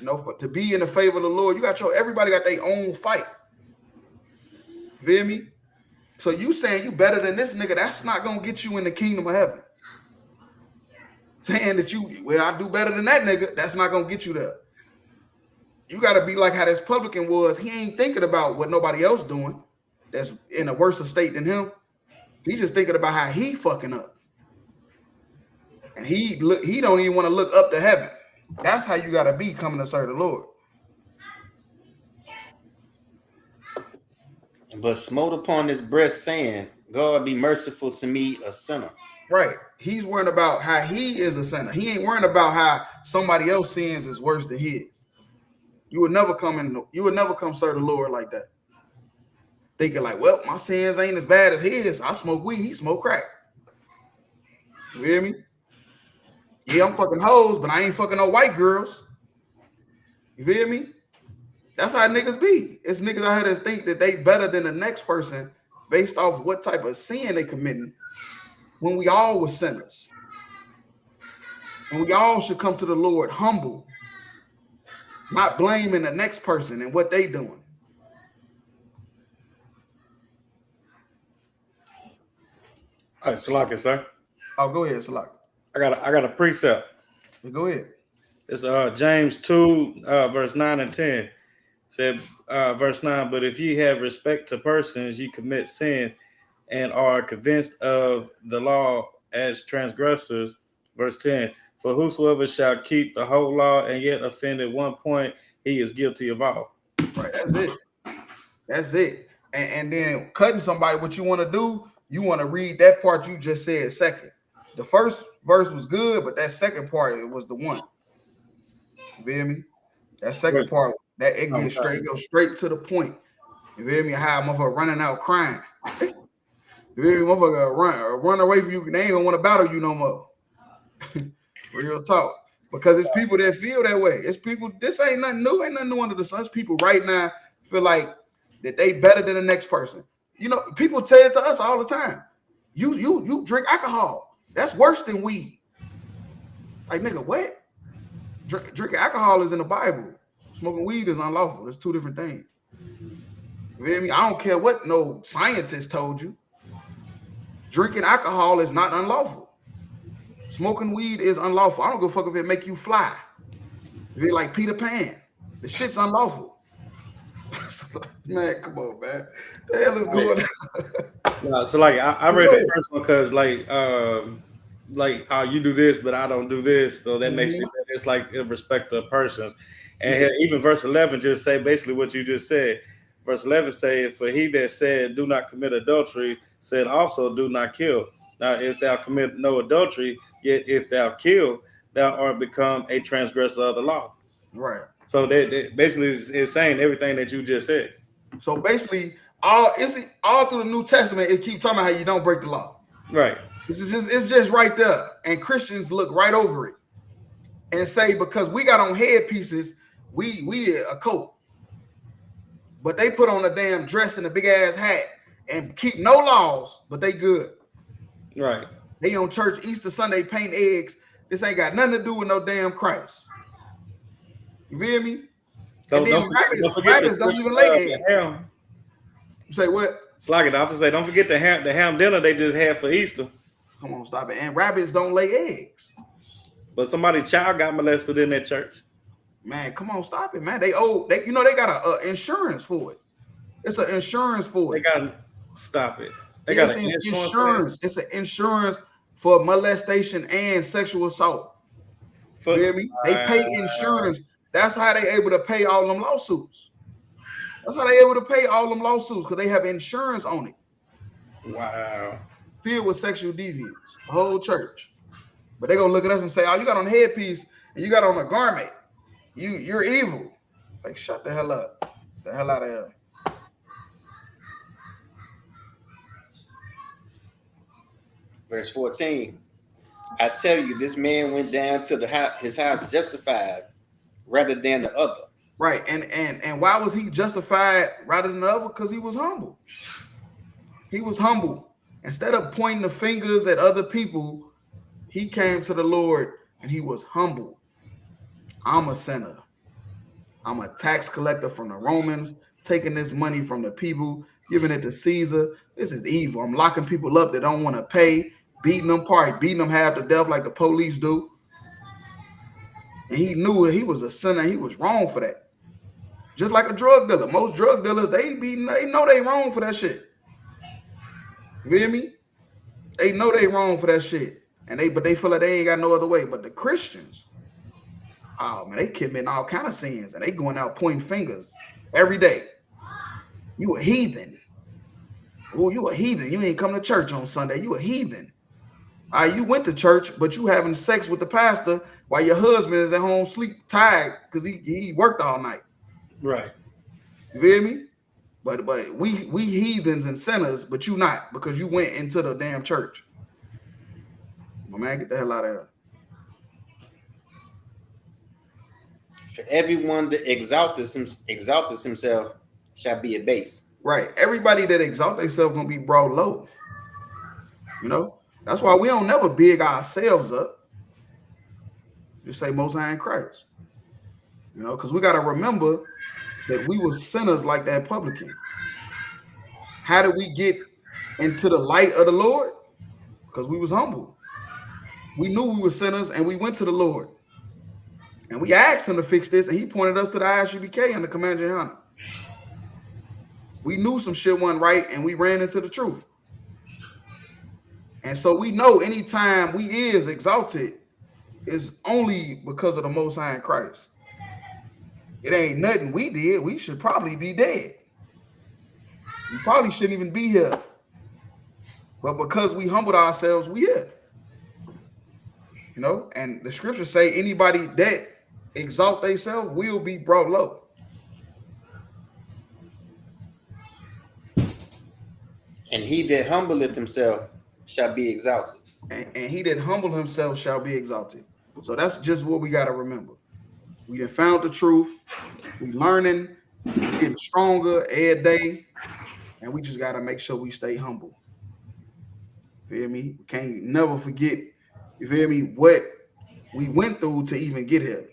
You know, to be in the favor of the Lord, everybody got their own fight. You feel me? So you saying you better than this nigga, that's not going to get you in the kingdom of heaven. Saying that I do better than that nigga, that's not going to get you there. You got to be like how this publican was. He ain't thinking about what nobody else doing that's in a worse state than him. He just thinking about how he fucking up. And he don't even want to look up to heaven. That's how you got to be coming to serve the Lord. But smote upon his breast, saying, God, be merciful to me, a sinner. Right. He's worrying about how he is a sinner. He ain't worrying about how somebody else's sins is worse than his. You would never come serve the Lord like that. Thinking like, well, my sins ain't as bad as his. I smoke weed, he smoke crack. You hear me? Yeah, I'm fucking hoes, but I ain't fucking no white girls. You feel me? That's how niggas be. It's niggas out here that think that they better than the next person based off what type of sin they committing, when we all were sinners. And we all should come to the Lord humble, not blaming the next person and what they doing. All right, Salaka, sir. Oh, go ahead, Salaka. I got a precept. Go ahead. It's James 2, verse 9 and 10. Said verse 9, but if ye have respect to persons, ye commit sin and are convinced of the law as transgressors. Verse 10, for whosoever shall keep the whole law and yet offend at one point, he is guilty of all. Right, that's it. That's it. And then cutting somebody, what you want to do, you want to read that part you just said second. The first verse was good, but that second part, it was the one. You feel me? That second part, that it goes straight to the point. You feel me? How motherfucker running out crying. You feel me? Motherfucker run away from you. They ain't gonna want to battle you no more. Real talk. Because it's people that feel that way. It's people, this ain't nothing new. Ain't nothing new under the sun. It's people right now feel like that they better than the next person. You know, people say it to us all the time. You drink alcohol. That's worse than weed. Like, nigga, what? Drinking alcohol is in the Bible. Smoking weed is unlawful. There's two different things. You feel me? I don't care what no scientist told you. Drinking alcohol is not unlawful. Smoking weed is unlawful. I don't give a fuck if it make you fly. If you're like Peter Pan, the shit's unlawful. Man, come on, man. The hell is going on? No, so like I read the first one because you do this, but I don't do this, so that makes me it's like in respect of persons. And even verse 11 just say basically what you just said. verse 11 says, "For he that said, do not commit adultery, said also, do not kill. Now, if thou commit no adultery, yet if thou kill, thou art become a transgressor of the law." Right. So that basically is saying everything that you just said. So basically, all through the New Testament, it keeps talking about how you don't break the law. Right. It's just right there, and Christians look right over it and say because we got on headpieces, we a cult, but they put on a damn dress and a big ass hat and keep no laws, but they good. Right. They on church Easter Sunday paint eggs. This ain't got nothing to do with no damn Christ. You feel me? Don't rabbits don't even lay eggs. Ham. You say what? It's like it. I was say, don't forget the ham dinner they just had for Easter. Come on, stop it. And rabbits don't lay eggs. But somebody's child got molested in that church. Man, come on, stop it, man. They got a insurance for it. It's an insurance for it. They got stop it. They got an insurance. It's an insurance for molestation and sexual assault. You hear me? They pay insurance. That's how they able to pay all them lawsuits. That's how they able to pay all them lawsuits because they have insurance on it. Wow. Filled with sexual deviants, the whole church. But they're gonna look at us and say, "Oh, you got on a headpiece and you got on a garment. You're evil." Like, shut the hell up. The hell out of here. Verse 14. I tell you, this man went down to his house justified rather than the other. Right. And why was he justified rather than the other? Because he was humble. He was humble. Instead of pointing the fingers at other people, he came to the Lord and he was humble. I'm a sinner. I'm a tax collector from the Romans, taking this money from the people, giving it to Caesar. This is evil. I'm locking people up that don't want to pay, beating them half to death like the police do. And he knew he was a sinner. He was wrong for that. Just like a drug dealer. Most drug dealers, they know they wrong for that shit. You hear me? They know they wrong for that shit. But they feel like they ain't got no other way. But the Christians, oh man, they committing all kind of sins and they going out pointing fingers every day. You a heathen. Oh, you a heathen. You ain't come to church on Sunday. You a heathen. You went to church, but you having sex with the pastor while your husband is at home sleep tired because he worked all night. Right. You feel me? But we heathens and sinners, but you not because you went into the damn church. My man, get the hell out of here. For everyone that exalteth himself shall be abased. Right. Everybody that exalt themselves gonna be brought low. You know? That's why we don't never big ourselves up. Just say Most High in Christ. You know, because we got to remember that we were sinners like that publican. How did we get into the light of the Lord? Because we was humble. We knew we were sinners and we went to the Lord. And we asked him to fix this and he pointed us to the ISUPK and the Commander in Hunter. We knew some shit wasn't right and we ran into the truth. And so we know anytime we is exalted is only because of the Most High in Christ. It ain't nothing we did. We should probably be dead. We probably shouldn't even be here. But because we humbled ourselves, we here. You know, and the scriptures say anybody that exalt themselves will be brought low. And he that humbleth himself shall be exalted. And he that humble himself shall be exalted. So that's just what we got to remember. We done found the truth. We learning, we getting stronger every day, and we just got to make sure we stay humble. Feel me? We can't never forget, you feel me, what we went through to even get here.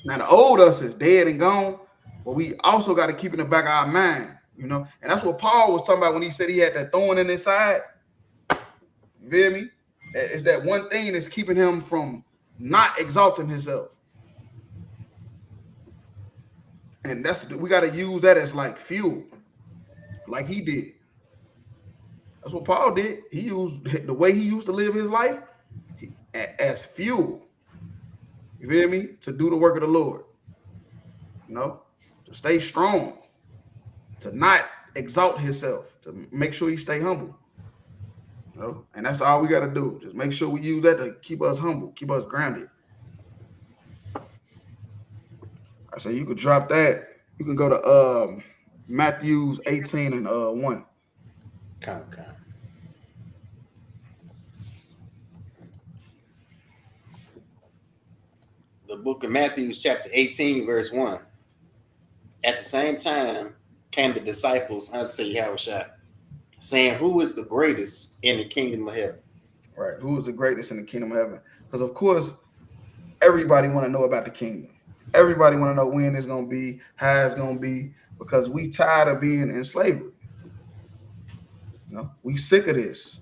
Now the old us is dead and gone, but we also got to keep in the back of our mind, you know. And that's what Paul was talking about when he said he had that thorn in his side. You feel me? It's that one thing that's keeping him from not exalting himself. And we got to use that as like fuel, like he did. That's what Paul did. He used the way he used to live his life as fuel. You feel me? To do the work of the Lord. You know, to stay strong. to not exalt himself, to make sure he stay humble. You know, and that's all we got to do. Just make sure we use that to keep us humble, keep us grounded. So you could drop that. You can go to Matthew 18 and 1. Come. The book of Matthew, chapter 18, verse 1. At the same time came the disciples unto Yahushua, saying, who is the greatest in the kingdom of heaven? Right. Who is the greatest in the kingdom of heaven? Because, of course, everybody want to know about the kingdom. Everybody want to know when it's going to be, how it's going to be, because we tired of being in slavery. You know, we sick of this.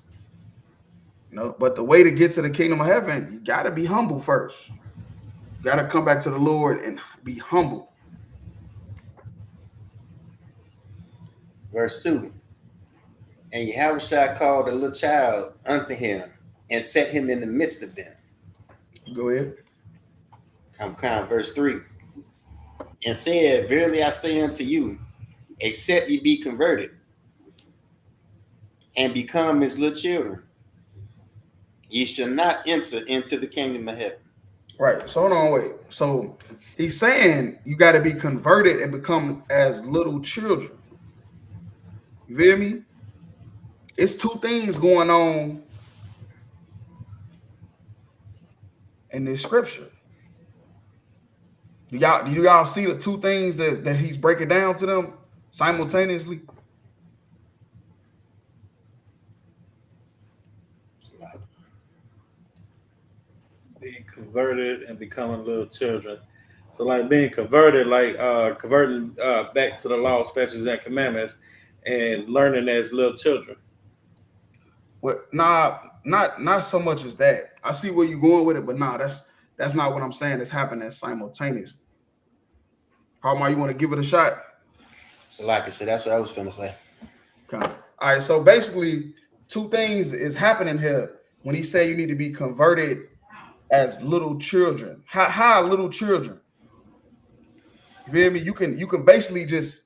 You know, but the way to get to the kingdom of heaven, you got to be humble first. You got to come back to the Lord and be humble. Verse 2. And Yahushua called a little child unto him and set him in the midst of them. Go ahead. Come. Verse 3. And said, verily I say unto you, except ye be converted and become as little children, ye shall not enter into the kingdom of heaven. Right. So hold on, wait. So he's saying you got to be converted and become as little children. You feel me? It's two things going on in this scripture. Do y'all see the two things that he's breaking down to them simultaneously? Being converted and becoming little children. So like being converted, like converting back to the law, statutes, and commandments, and learning as little children. Well, not so much as that. I see where you're going with it, but that's not what I'm saying. It's happening simultaneously. Palma, you want to give it a shot? So like I said, that's what I was finna say. Okay. All right. So basically, two things is happening here when he say you need to be converted as little children. How little children? You feel me? You can basically just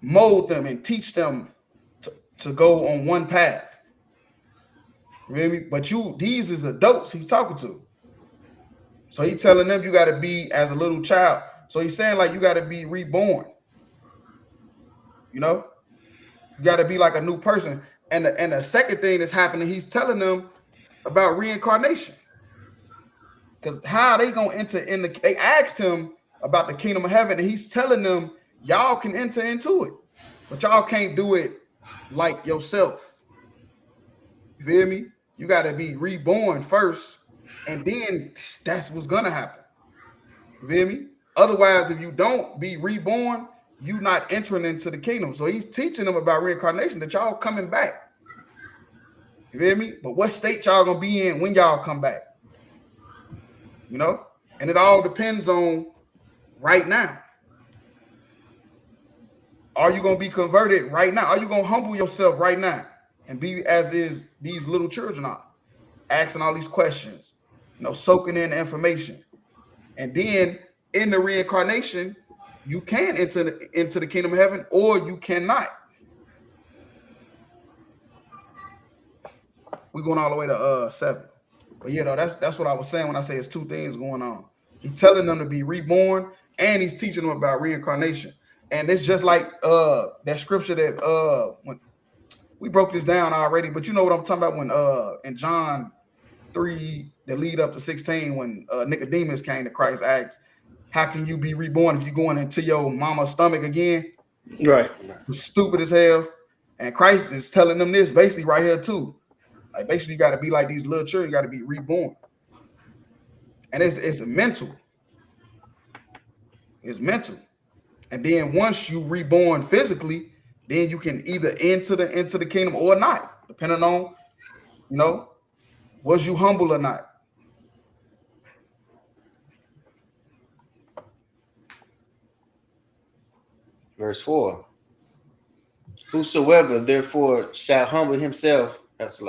mold them and teach them to go on one path. You feel me? But these is adults he's talking to. So he's telling them you got to be as a little child. So he's saying like you got to be reborn. You know? You got to be like a new person. And the second thing that's happening, he's telling them about reincarnation. Because how are they going to enter in they asked him about the kingdom of heaven, and he's telling them y'all can enter into it, but y'all can't do it like yourself. You feel me? You got to be reborn first, and then that's what's gonna happen. You feel me? Otherwise, if you don't be reborn, you not entering into the kingdom. So he's teaching them about reincarnation, that y'all coming back. You feel me? But what state y'all gonna be in when y'all come back? You know? And it all depends on right now. Are you gonna be converted right now? Are you gonna humble yourself right now and be as is these little children are, asking all these questions, you know, soaking in the information? And then in the reincarnation, you can enter into the kingdom of heaven, or you cannot. We're going all the way to 7. But yeah, though, that's what I was saying when I say it's two things going on. He's telling them to be reborn, and he's teaching them about reincarnation. And it's just like that scripture that when we broke this down already, but you know what I'm talking about when in John 3, the lead up to 16, when Nicodemus came to Christ, asked, how can you be reborn if you're going into your mama's stomach again? Right. It's stupid as hell. And Christ is telling them this basically right here too. Like basically you got to be like these little children, you got to be reborn. And it's mental. It's mental. And then once you reborn physically, then you can either enter the kingdom or not, depending on, you know, was you humble or not. Verse 4. Whosoever therefore shall humble himself, it's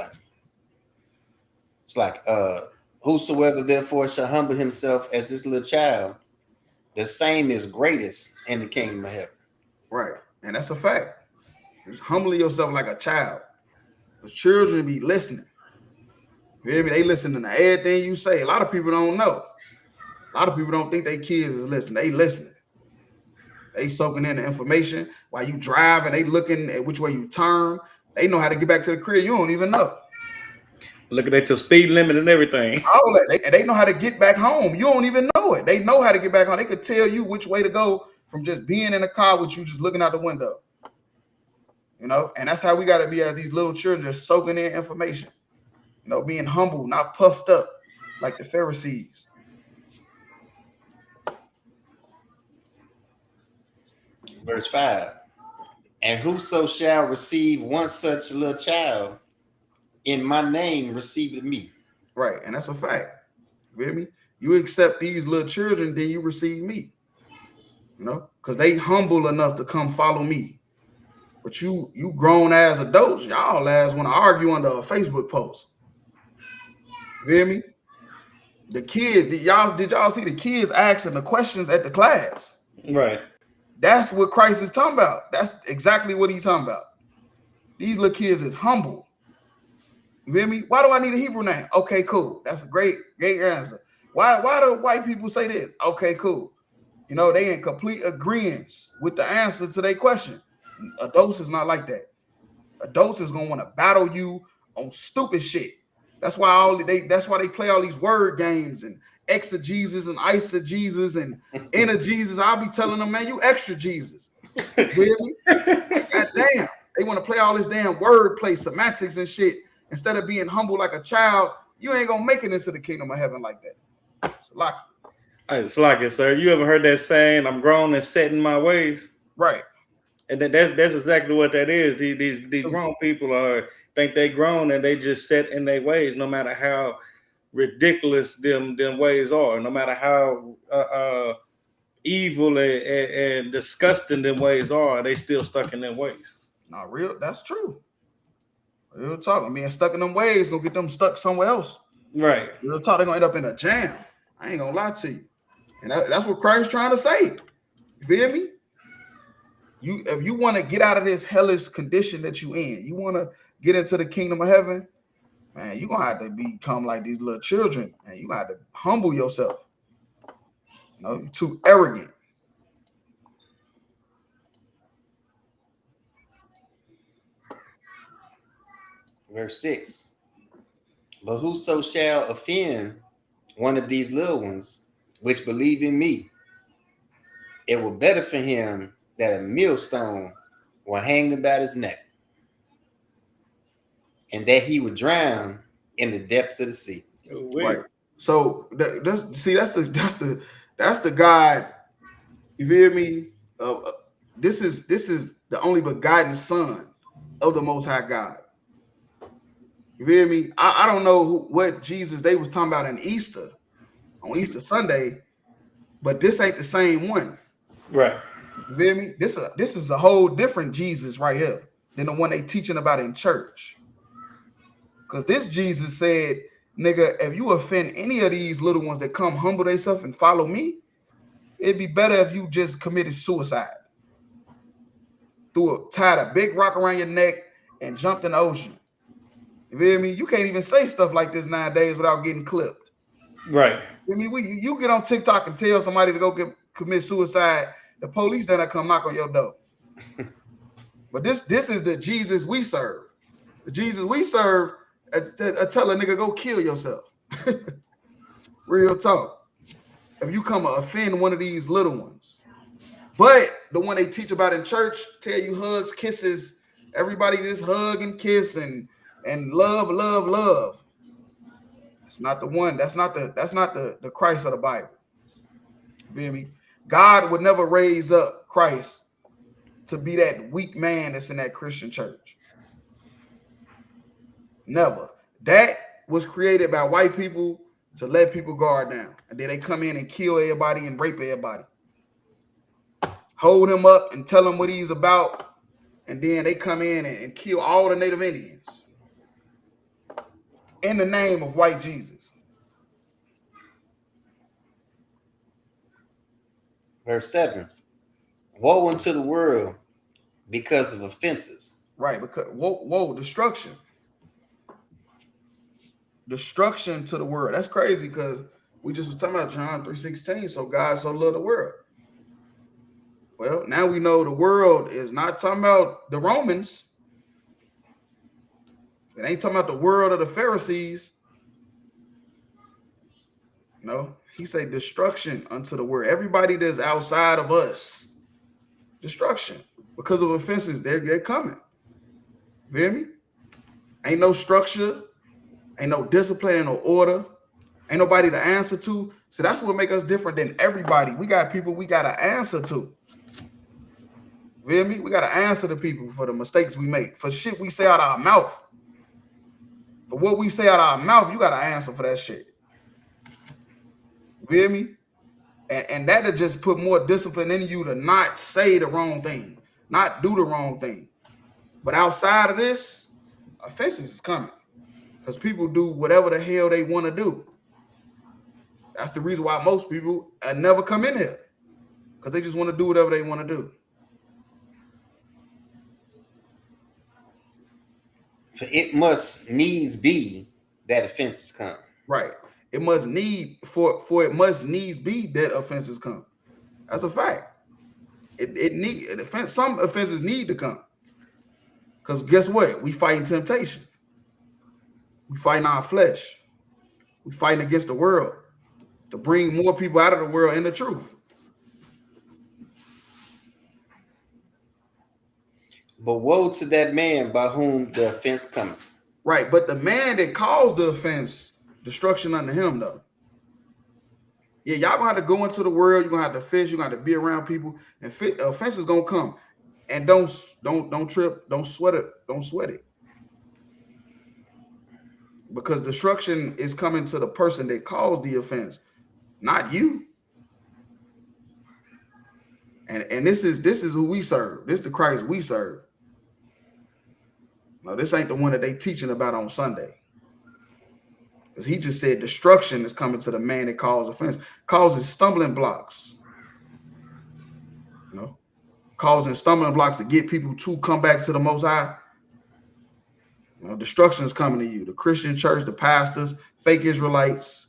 like whosoever therefore shall humble himself as this little child, the same is greatest in the kingdom of heaven. Right. And that's a fact. Just humble yourself like a child. The children be listening. You hear me? They listening to everything you say. A lot of people don't know. A lot of people don't think their kids is listening. They listening. They soaking in the information while you drive, and they looking at which way you turn. They know how to get back to the crib. You don't even know. Looking at your speed limit and everything. All that. They know how to get back home. You don't even know it. They know how to get back home. They could tell you which way to go from just being in a car with you just looking out the window. You know, and that's how we got to be as these little children, just soaking in information. You know, being humble, not puffed up like the Pharisees. Verse 5. And whoso shall receive one such little child in my name receiveth me. Right, and that's a fact. You hear me? You accept these little children, then you receive me. You know, because they humble enough to come follow me. But you grown as adults, y'all ass want to argue under a Facebook post. You hear me? The kids, did y'all see the kids asking the questions at the class? Right. That's what Christ is talking about. That's exactly what he's talking about. These little kids is humble. You hear me? Why do I need a Hebrew name? Okay, cool. That's a great answer. Why do white people say this? Okay, cool. You know, they in complete agreement with the answer to their question. Adults is not like that. Adults is gonna want to battle you on stupid shit. That's why they play all these word games and exegesis and eisegesis and inner Jesus. I'll be telling them, man, you extra Jesus. You hear me? God damn. They want to play all this damn word play, semantics and shit. Instead of being humble like a child, you ain't gonna make it into the kingdom of heaven like that. It's like it, sir. You ever heard that saying, I'm grown and set in my ways? Right. And that's exactly what that is. These grown people think they grown and they just set in their ways, no matter how ridiculous them ways are, no matter how evil and disgusting them ways are, they still stuck in their ways. Not real. That's true. Real talk. Being stuck in them ways gonna get them stuck somewhere else. Right. Real talk. They're gonna end up in a jam. I ain't gonna lie to you. And that's what Christ's trying to say. You feel me? If you want to get out of this hellish condition that you in, you want to get into the kingdom of heaven, man, you're gonna have to become like these little children, and you got to humble yourself. You know, you're too arrogant. Verse 6. But whoso shall offend one of these little ones which believe in me, it were better for him that a millstone were hanged about his neck, and that he would drown in the depths of the sea. Right. So that's the God. You feel me? This is the only begotten Son of the Most High God. You feel me? I don't know what Jesus they was talking about in Easter, on Easter Sunday, but this ain't the same one. Right. You feel me? This is a whole different Jesus right here than the one they teaching about in church. Because this Jesus said, nigga, if you offend any of these little ones that come humble themselves and follow me, it'd be better if you just committed suicide. Tied a big rock around your neck and jumped in the ocean. You feel me? You can't even say stuff like this nowadays without getting clipped. Right. I mean, you get on TikTok and tell somebody to go commit suicide, the police then come knock on your door. But this is the Jesus we serve. The Jesus we serve, tell a nigga go kill yourself. Real talk. If you come offend one of these little ones, but the one they teach about in church, tell you hugs, kisses, everybody just hug and kiss and love. It's not the one. That's not the Christ of the Bible. You feel me? God would never raise up Christ to be that weak man that's in that Christian church. Never. That was created by white people to let people guard down. And then they come in and kill everybody and rape everybody. Hold him up and tell him what he's about. And then they come in and kill all the Native Indians in the name of white Jesus. Verse 7. Woe unto the world because of offenses. Right, because whoa, destruction. Destruction to the world. That's crazy because we just were talking about John 3:16. So God so loved the world. Well, now we know the world is not talking about the Romans. It ain't talking about the world of the Pharisees. No, he said destruction unto the world. Everybody that's outside of us, destruction because of offenses. They're coming. You hear me? Ain't no structure, ain't no discipline, ain't no order, ain't nobody to answer to. So that's what make us different than everybody. We got people we got to answer to. You hear me? We got to answer to people for the mistakes we make, for shit we say out of our mouth. For what we say out of our mouth, you got to answer for that shit. You hear me? And that'll just put more discipline in you to not say the wrong thing, not do the wrong thing. But outside of this, offenses is coming because people do whatever the hell they want to do. That's the reason why most people never come in here, because they just want to do whatever they want to do. For it must needs be that offenses come. Right. It must need for it must needs be that offenses come. That's a fact. Some offenses need to come. Because guess what? We fighting temptation. We fighting our flesh. We fighting against the world to bring more people out of the world in the truth. But woe to that man by whom the offense cometh. Right, but the man that caused the offense, destruction unto him, though. Yeah, y'all gonna have to go into the world. You're gonna have to fish. You're gonna have to be around people, and offense is gonna come. And don't trip. Don't sweat it. Don't sweat it. Because destruction is coming to the person that caused the offense, not you. And this is who we serve. This is the Christ we serve. No, this ain't the one that they teaching about on Sunday. Because he just said destruction is coming to the man that caused offense, causes stumbling blocks. You know, causing stumbling blocks to get people to come back to the Most High. You know, destruction is coming to you. The Christian church, the pastors, fake Israelites,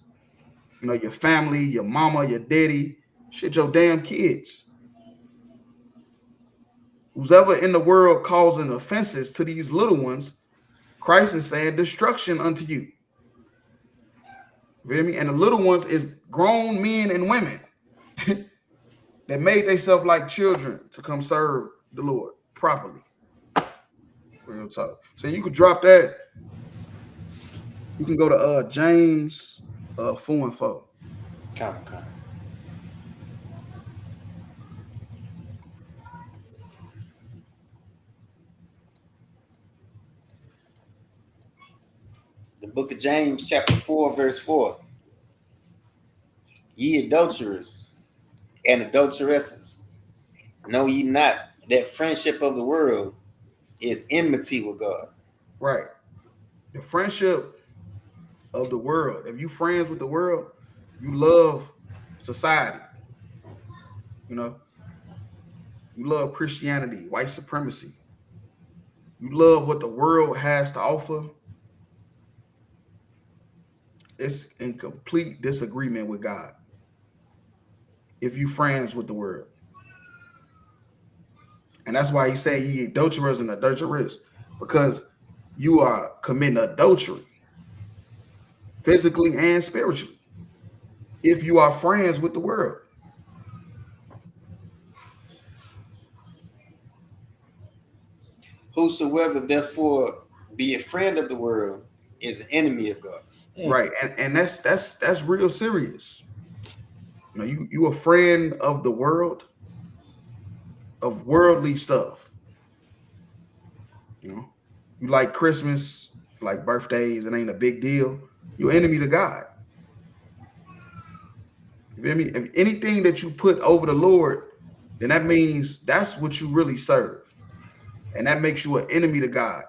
you know, your family, your mama, your daddy, shit, your damn kids. Who's ever in the world causing offenses to these little ones, Christ is saying destruction unto you. You hear me? And the little ones is grown men and women that made themselves like children to come serve the Lord properly. Real talk. So you could drop that. You can go to James 4:4. Come. The book of James, chapter 4, verse 4. Ye adulterers and adulteresses, know ye not that friendship of the world is enmity with God? Right. The friendship of the world. If you friends with the world, you love society. You know, you love Christianity, white supremacy. You love what the world has to offer. It's in complete disagreement with God. If you friends with the world. And that's why he said ye adulterers and adulteress, because you are committing adultery, physically and spiritually, if you are friends with the world. Whosoever therefore be a friend of the world is an enemy of God. Right. And that's real serious. You know, you a friend of the world, of worldly stuff. You know, you like Christmas, like birthdays, it ain't a big deal. You're enemy to God. You feel me? If anything that you put over the Lord, then that means that's what you really serve. And that makes you an enemy to God.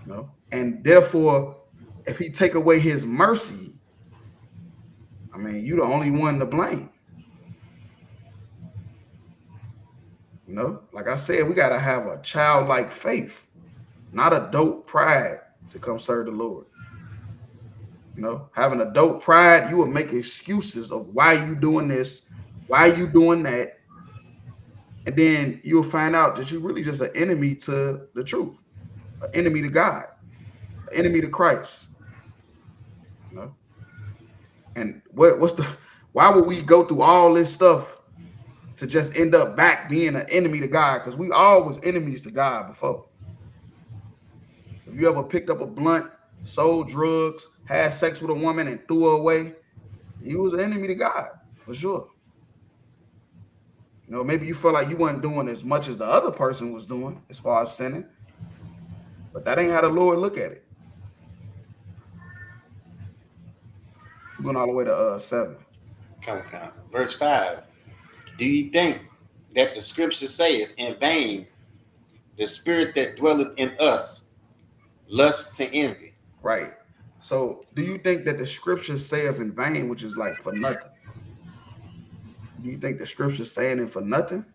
You know, and therefore, if he take away his mercy, I mean, you're the only one to blame. You know, like I said, we got to have a childlike faith, not a dope pride to come serve the Lord. You know, having a dope pride, you will make excuses of why you doing this, why you doing that. And then you'll find out that you're really just an enemy to the truth, an enemy to God, an enemy to Christ. You know, and why would we go through all this stuff to just end up back being an enemy to God? Because we always enemies to God before. If you ever picked up a blunt, sold drugs, had sex with a woman and threw her away, you was an enemy to God, for sure. You know, maybe you feel like you weren't doing as much as the other person was doing as far as sinning, but that ain't how the Lord look at it. We're going all the way to 7. Come. Verse 5. Do you think that the scripture saith in vain, the spirit that dwelleth in us lusts to envy? Right. So do you think that the scriptures saith in vain, which is like for nothing? Do you think the scripture's saying it for nothing?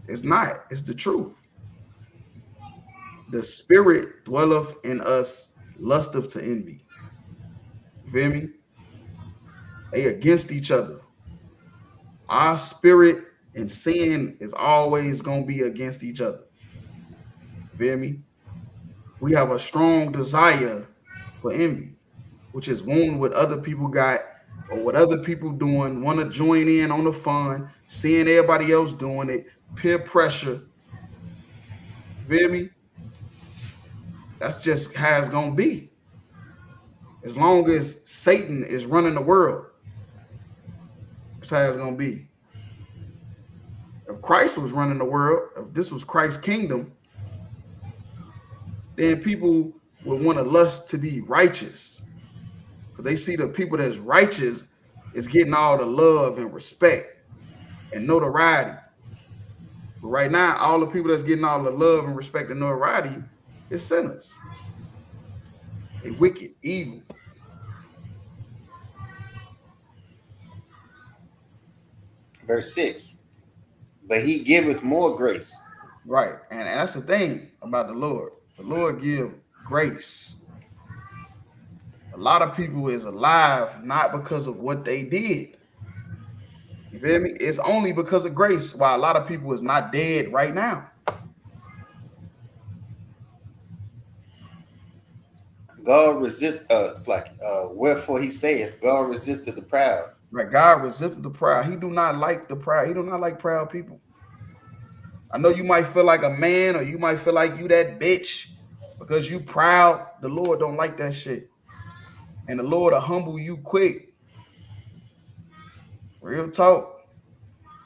It's not. It's the truth. The spirit dwelleth in us, lusteth to envy. You feel me? They against each other. Our spirit and sin is always going to be against each other. You feel me? We have a strong desire for envy, which is wanting what other people got or what other people doing, want to join in on the fun, seeing everybody else doing it, peer pressure. You feel me? That's just how it's going to be. As long as Satan is running the world, that's how it's going to be. If Christ was running the world, if this was Christ's kingdom, then people would want to lust to be righteous, because they see the people that's righteous is getting all the love and respect and notoriety. But right now, all the people that's getting all the love and respect and notoriety is sinners. They wicked, evil. Verse 6. But he giveth more grace. Right. And that's the thing about the Lord. The Lord give grace. A lot of people is alive not because of what they did. You feel me? It's only because of grace why a lot of people is not dead right now. God resists us, wherefore he saith, God resisted the proud. Right. God resisted the proud. He do not like the proud. He do not like proud people. I know you might feel like a man, or you might feel like you that bitch because you proud. The Lord don't like that shit. And the Lord will humble you quick. Real talk.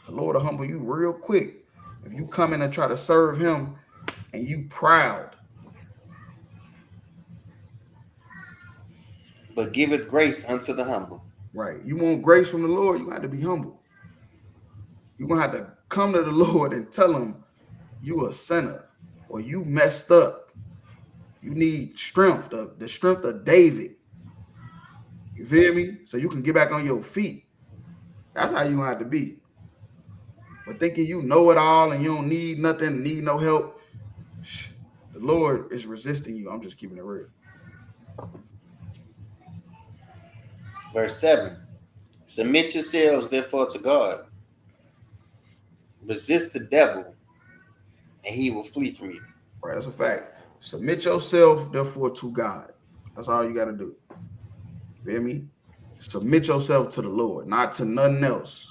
The Lord will humble you real quick if you come in and try to serve him and you proud. But giveth grace unto the humble. Right. You want grace from the Lord, you have to be humble. You're going to have to come to the Lord and tell him you a sinner or you messed up. You need strength, the strength of David. You feel me? So you can get back on your feet. That's how you have to be. But thinking you know it all and you don't need nothing, need no help, the Lord is resisting you. I'm just keeping it real. Verse 7. Submit yourselves therefore to God. Resist the devil, and he will flee from you. Right, that's a fact. Submit yourself therefore to God. That's all you got to do. You feel me? Submit yourself to the Lord, not to nothing else.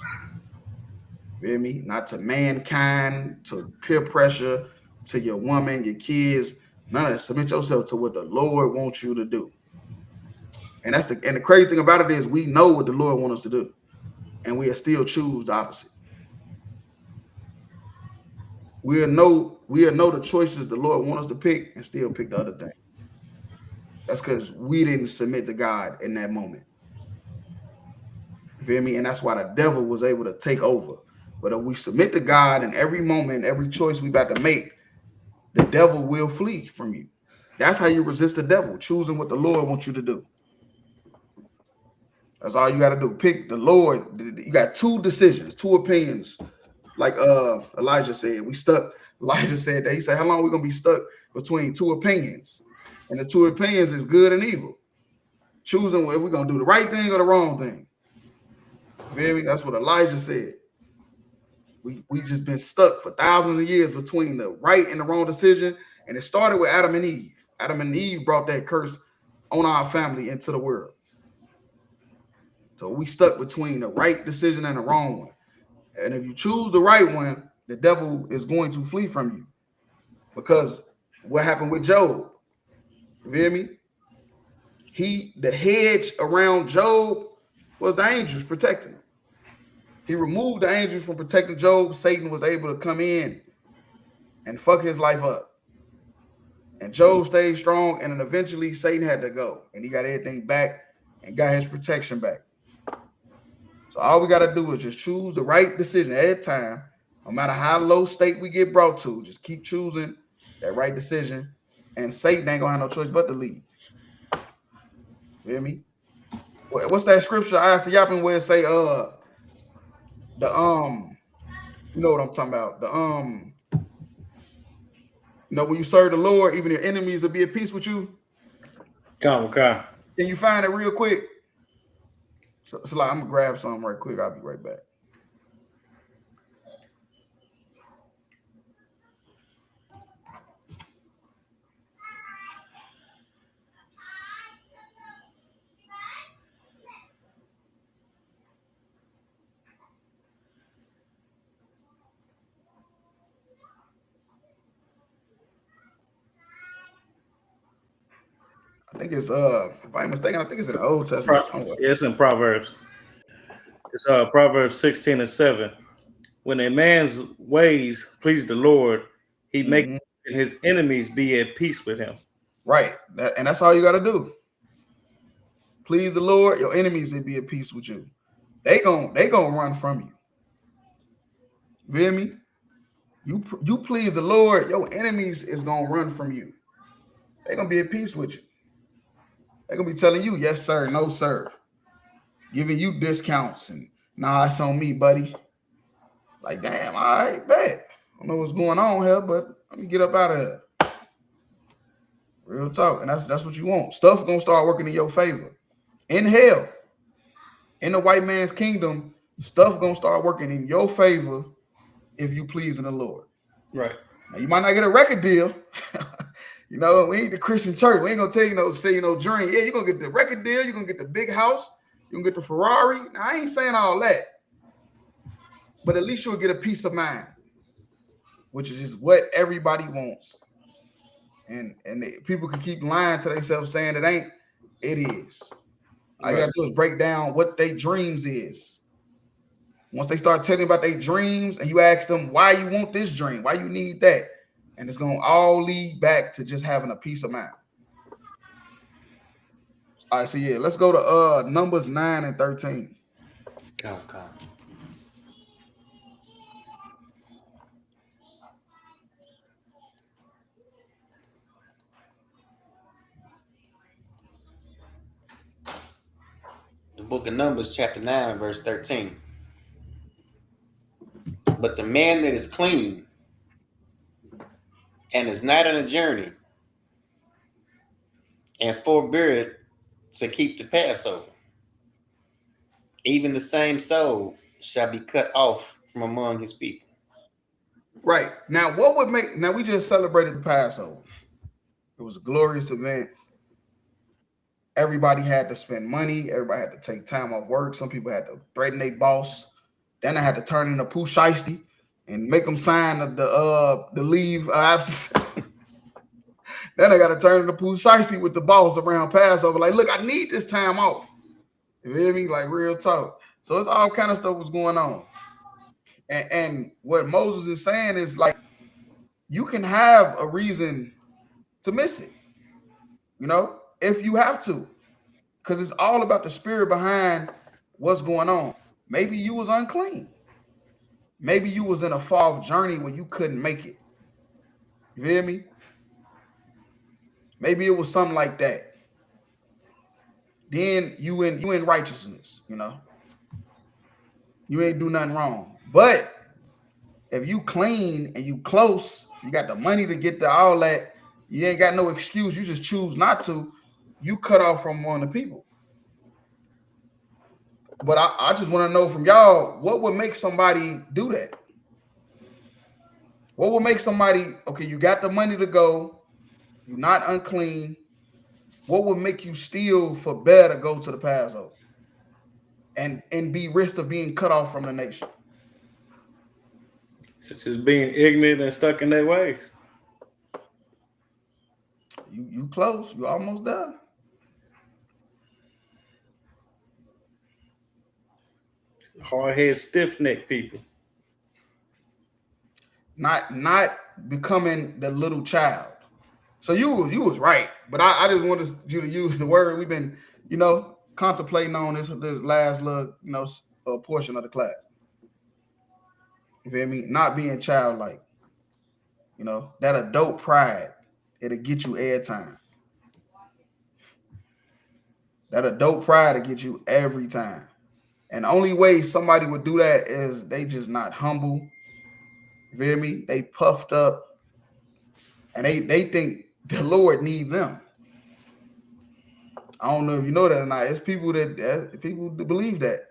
You feel me? Not to mankind, to peer pressure, to your woman, your kids. None of that. Submit yourself to what the Lord wants you to do. And the crazy thing about it is we know what the Lord wants us to do, and we still choose the opposite. We'll know the choices the Lord wants us to pick and still pick the other thing. That's because we didn't submit to God in that moment. You feel me? And that's why the devil was able to take over. But if we submit to God in every moment, every choice we about to make, the devil will flee from you. That's how you resist the devil, choosing what the Lord wants you to do. That's all you got to do. Pick the Lord. You got two decisions, two opinions like Elijah said, we stuck. Elijah said that. He said, how long are we gonna be stuck between two opinions? And the two opinions is good and evil. Choosing if we're gonna do the right thing or the wrong thing. You feel me? That's what Elijah said. We just been stuck for thousands of years between the right and the wrong decision. And it started with Adam and Eve. Adam and Eve brought that curse on our family into the world. So we stuck between the right decision and the wrong one. And if you choose the right one, the devil is going to flee from you. Because what happened with Job? You feel me? The hedge around Job was the angels protecting him. He removed the angels from protecting Job. Satan was able to come in and fuck his life up. And Job stayed strong, and then eventually Satan had to go. And he got everything back and got his protection back. So all we got to do is just choose the right decision every time. No matter how low state we get brought to, just keep choosing that right decision. And Satan ain't going to have no choice but to leave. You hear me? What's that scripture? I asked Yapping where it say, you know what I'm talking about. When you serve the Lord, even your enemies will be at peace with you. Okay. Can you find it real quick? So like, I'm gonna grab something right quick. I'll be right back. I think it's if I'm mistaken, I think it's in the Old Testament somewhere. It's in Proverbs. It's Proverbs 16:7. When a man's ways please the Lord, he makes his enemies be at peace with him. Right. And that's all you got to do. Please the Lord, your enemies will be at peace with you. They gonna run from you. You hear me? You please the Lord, your enemies is gonna run from you. They're gonna be at peace with you. They're gonna be telling you, yes, sir, no, sir. Giving you discounts and nah, it's on me, buddy. Like, damn, all right, bet. I don't know what's going on here, but let me get up out of here. Real talk. And that's what you want. Stuff gonna start working in your favor. In hell, in the white man's kingdom, stuff gonna start working in your favor if you please in the Lord. Right. Now, you might not get a record deal. We ain't the Christian church. We ain't gonna tell you dream. Yeah, you're gonna get the record deal, you're gonna get the big house, you're gonna get the Ferrari. Now, I ain't saying all that. But at least you'll get a peace of mind, which is just what everybody wants. And people can keep lying to themselves saying it ain't. It is. All you gotta do is break down what their dreams is. Once they start telling about their dreams and you ask them why you want this dream, why you need that, and it's gonna all lead back to just having a peace of mind. All right, so yeah, let's go to Numbers 9 and 13. Okay. The book of Numbers, chapter 9, verse 13. But the man that is clean and is not on a journey and forbeareth to keep the Passover, even the same soul shall be cut off from among his people. Right. Now, we just celebrated the Passover. It was a glorious event. Everybody had to spend money. Everybody had to take time off work. Some people had to threaten their boss. Then I had to turn in a poo shiesty and make them sign the leave absence. Then I got to turn in the poo shiesty with the boss around Passover. Like, look, I need this time off. You feel me? Like, real talk. So it's all kind of stuff was going on. And what Moses is saying is, like, you can have a reason to miss it, if you have to, because it's all about the spirit behind what's going on. Maybe you was unclean. Maybe you was in a far journey where you couldn't make it. You feel me? Maybe it was something like that. Then you in righteousness, you ain't do nothing wrong. But if you clean and you close, you got the money to get to all that, you ain't got no excuse, you just choose not to, you cut off from one of the people. But I just want to know from y'all, what would make somebody do that? What would make somebody, okay, you got the money to go, you're not unclean, what would make you steal for better to go to the Passover and be risked of being cut off from the nation? Such as being ignorant and stuck in their ways. You close, you almost done. Hard-headed, stiff-necked people. Not becoming the little child. So you was right, but I just wanted you to use the word we've been, contemplating on this last little, portion of the class. You feel me? Not being childlike. That adult pride, it'll get you airtime. That adult pride will get you every time. And the only way somebody would do that is they just not humble. You feel me? They puffed up, and they think the Lord need them. I don't know if you know that or not. It's people that believe that.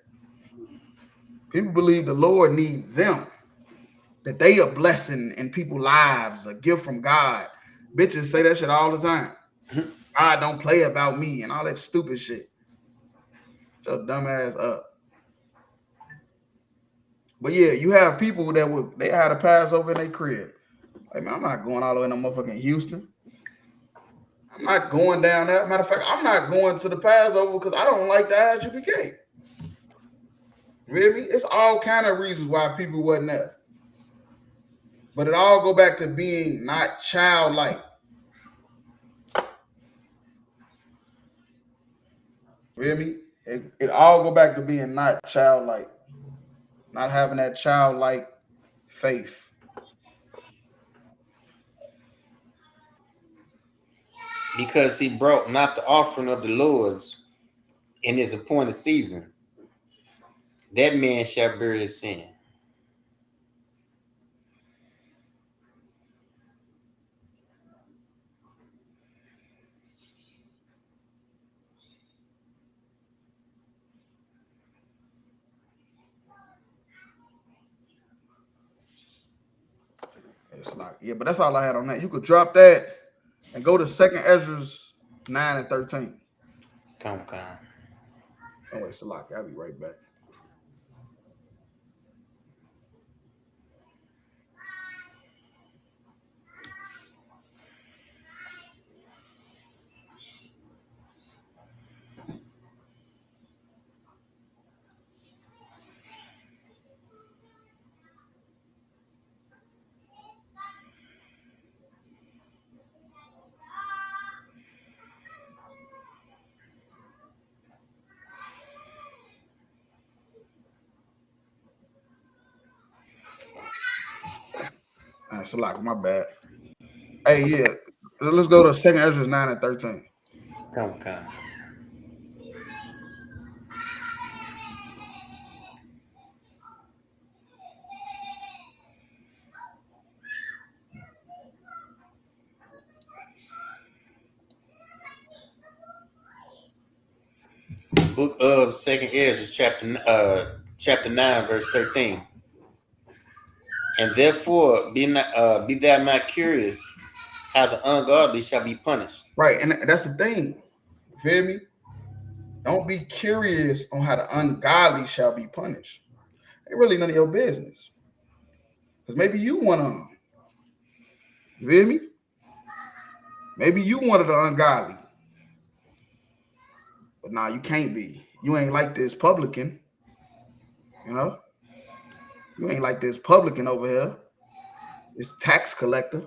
People believe the Lord needs them. That they a blessing in people's lives, a gift from God. Bitches say that shit all the time. God don't play about me and all that stupid shit. Shut your dumb ass up. But yeah, you have people they had a Passover in their crib. Like, man, I'm not going all the way to motherfucking Houston. I'm not going down there. Matter of fact, I'm not going to the Passover because I don't like the ISUPK. Really? It's all kind of reasons why people wasn't there. But it all go back to being not childlike. Really? It all go back to being not childlike. Not having that childlike faith. Because he brought not the offering of the Lord's in his appointed season, that man shall bear his sin. It's like, yeah, but that's all I had on that. You could drop that and go to 2nd Ezra 9 and 13. Come. Oh wait, Salaki, I'll be right back. Salaki, my bad. Hey, yeah, let's go to 2nd Ezra 9 and 13. Come. Book of 2nd Ezra, chapter 9, verse 13. And therefore be thou not curious how the ungodly shall be punished. Right, and that's the thing. You feel me? Don't be curious on how the ungodly shall be punished. Ain't really none of your business. Because maybe you one of them. You feel me? Maybe you one of the ungodly. But nah, you can't be. You ain't like this publican. You ain't like this publican over here. This tax collector.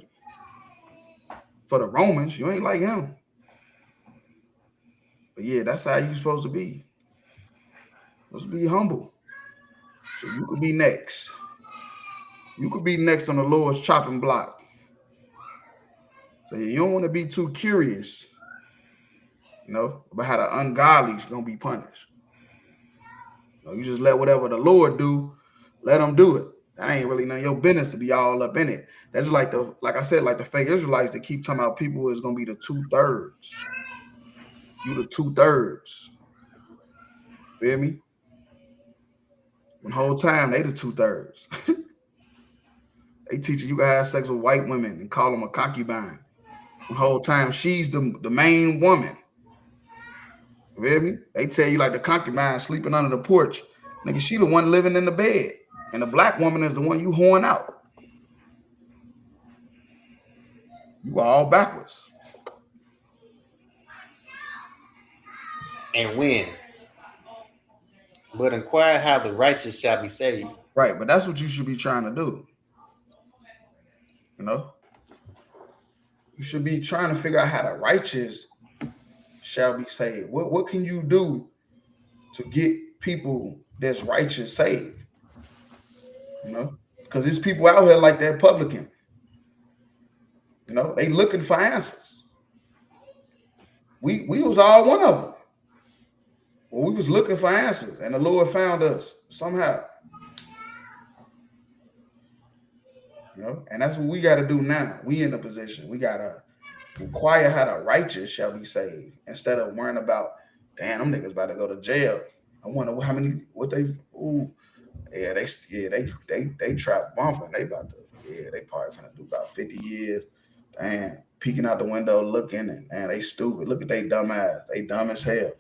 For the Romans, you ain't like him. But yeah, that's how you supposed to be. Supposed to be humble. So you could be next. You could be next on the Lord's chopping block. So you don't want to be too curious, about how the ungodly is going to be punished. You just let whatever the Lord do, let him do it. That ain't really none of your business to be all up in it. That's like I said, like the fake Israelites that keep talking about people is gonna be the 2/3. You the 2/3. Feel me? When the whole time they the 2/3. They teaching you can have sex with white women and call them a concubine. The whole time she's the main woman. You feel me? They tell you like the concubine sleeping under the porch. Nigga, she the one living in the bed. And the black woman is the one you whoring out. You all backwards. And when? But inquire how the righteous shall be saved. Right, but that's what you should be trying to do. You know? You should be trying to figure out how the righteous shall be saved. What can you do to get people that's righteous saved? You know? Because there's people out here like that publican. You know, they looking for answers. We was all one of them. Well, we was looking for answers, and the Lord found us somehow. You know, and that's what we got to do now. We in the position. We got to inquire how the righteous shall be saved instead of worrying about, damn, them niggas about to go to jail. I wonder how many, they trap bumping. They about to, they probably gonna do about 50 years. Damn, peeking out the window looking, and they stupid. Look at they dumb ass. They dumb as hell.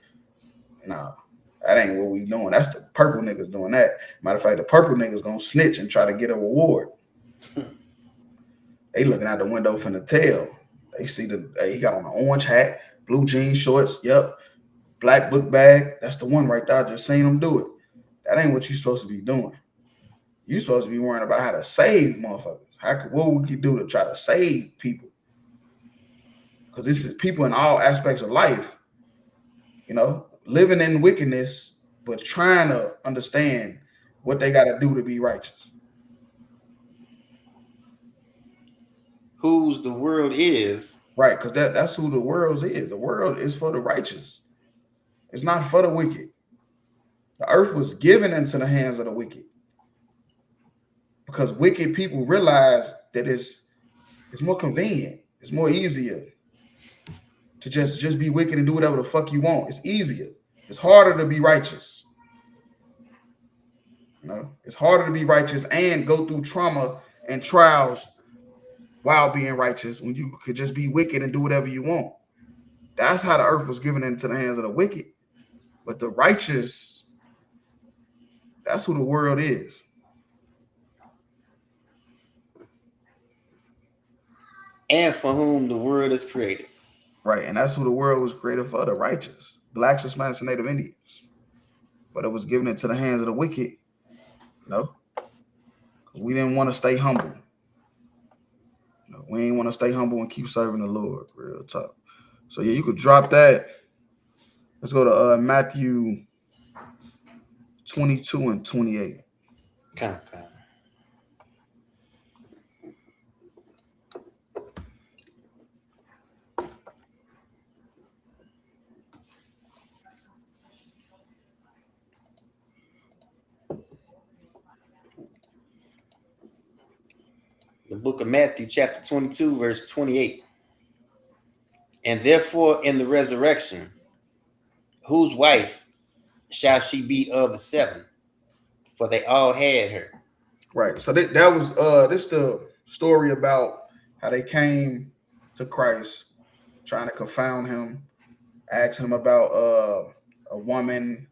No, that ain't what we doing. That's the purple niggas doing that. Matter of fact, the purple niggas gonna snitch and try to get a reward. They looking out the window from the tail. They see he got on an orange hat, blue jean shorts. Yep, black book bag. That's the one right there. I just seen him do it. That ain't what you supposed to be doing. You supposed to be worrying about how to save motherfuckers. What we could do to try to save people? Because this is people in all aspects of life. You know, living in wickedness, but trying to understand what they got to do to be righteous. Whose the world is. Right, because that's who the world is. The world is for the righteous. It's not for the wicked. The earth was given into the hands of the wicked. Because wicked people realize that it's more convenient. It's more easier to just be wicked and do whatever the fuck you want. It's easier. It's harder to be righteous. You know, it's harder to be righteous and go through trauma and trials while being righteous when you could just be wicked and do whatever you want. That's how the earth was given into the hands of the wicked. But the righteous, that's who the world is. And for whom the world is created. Right, and that's who the world was created for, the righteous. Blacks, Hispanics, and Native Indians. But it was given into the hands of the wicked. You know? We didn't want to stay humble. We ain't want to stay humble and keep serving the Lord. Real talk. So yeah, you could drop that. Let's go to Matthew 22 and 28. Okay. The book of Matthew, chapter 22, verse 28. And therefore, in the resurrection, whose wife shall she be of the seven? For they all had her. Right. So that was this the story about how they came to Christ, trying to confound him, ask him about a woman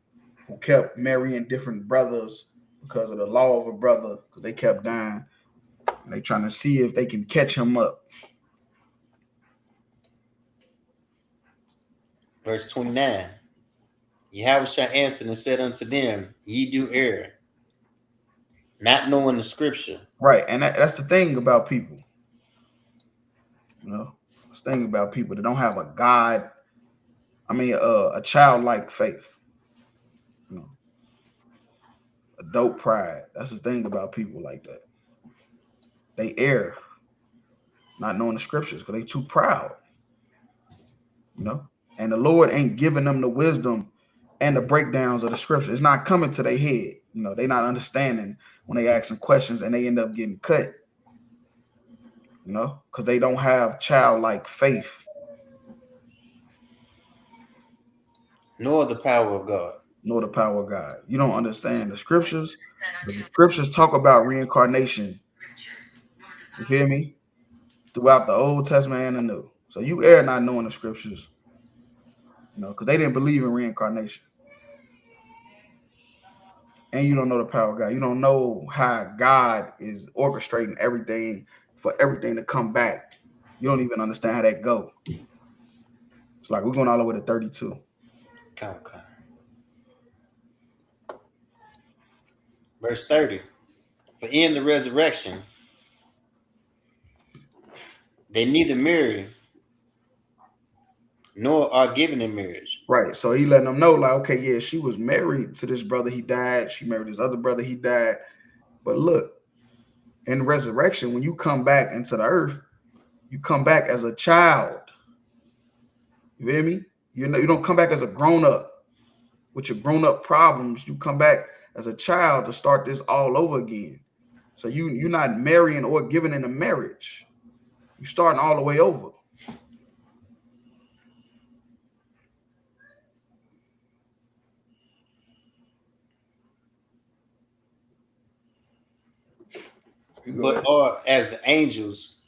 who kept marrying different brothers because of the law of a brother, because they kept dying. And they trying to see if they can catch him up. Verse 29. Yahweh shall answer and said unto them, ye do err, not knowing the scripture. Right, and that's the thing about people. You know, that's the thing about people that don't have a God, a childlike faith. You know, a dope pride. That's the thing about people like that. They err, not knowing the scriptures, because they too proud. You know, and the Lord ain't giving them the wisdom and the breakdowns of the scripture. It's not coming to their head. You know, they not understanding when they asking questions and they end up getting cut. You know, because they don't have childlike faith. Nor the power of God. Nor the power of God. You don't understand the scriptures. The scriptures talk about reincarnation. You hear me? Throughout the Old Testament and the New. So you err not knowing the scriptures. You know, because they didn't believe in reincarnation. And you don't know the power of God. You don't know how God is orchestrating everything for everything to come back. You don't even understand how that go. It's like we're going all the way to 32. Okay. Verse 30. For in the resurrection, they neither marry nor are given in marriage. Right. So he letting them know, like, okay, yeah, she was married to this brother, he died. She married his other brother, he died. But look, in resurrection, when you come back into the earth, you come back as a child. You hear me? You know, you don't come back as a grown-up with your grown-up problems. You come back as a child to start this all over again. So you're not marrying or giving in a marriage. You're starting all the way over. But are as the angels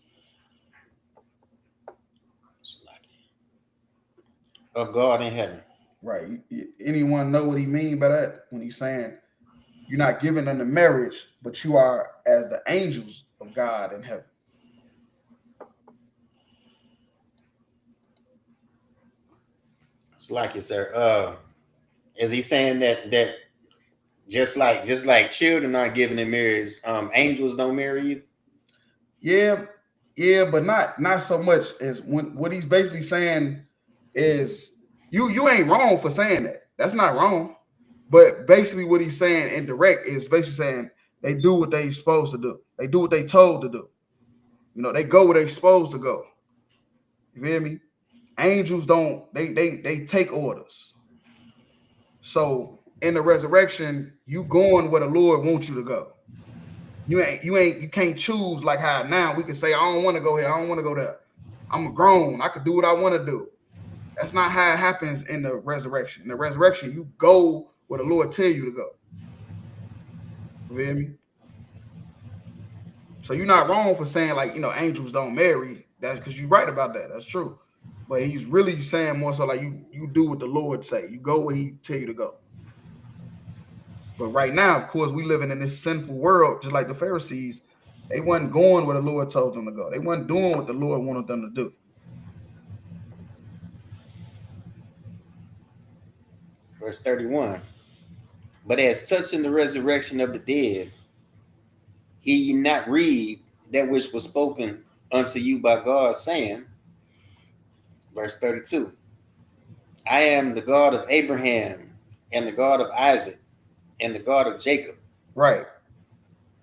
of God in heaven. Right. Anyone know what he mean by that when he's saying you're not giving in the marriage, but you are as the angels of God in heaven? It's like it, sir. Is he saying that just like children aren't given in marriage, angels don't marry either? Yeah, but not so much as what he's basically saying is you ain't wrong for saying that. That's not wrong. But basically what he's saying indirect is basically saying they do what they supposed to do. They do what they told to do. You know, they go where they supposed to go. You feel me? Angels don't, they take orders. So in the resurrection, you going where the Lord wants you to go. You can't choose like how now we can say, I don't want to go here, I don't want to go there. I'm grown, I could do what I want to do. That's not how it happens in the resurrection. In the resurrection, you go where the Lord tell you to go. You feel me? So you're not wrong for saying, like, you know, angels don't marry. That's because you're right about that. That's true. But he's really saying more so like you do what the Lord say. You go where he tell you to go. But right now, of course, we living in this sinful world, just like the Pharisees. They wasn't going where the Lord told them to go. They wasn't doing what the Lord wanted them to do. Verse 31. But as touching the resurrection of the dead, ye not read that which was spoken unto you by God, saying, verse 32, I am the God of Abraham and the God of Isaac and the God of Jacob. Right.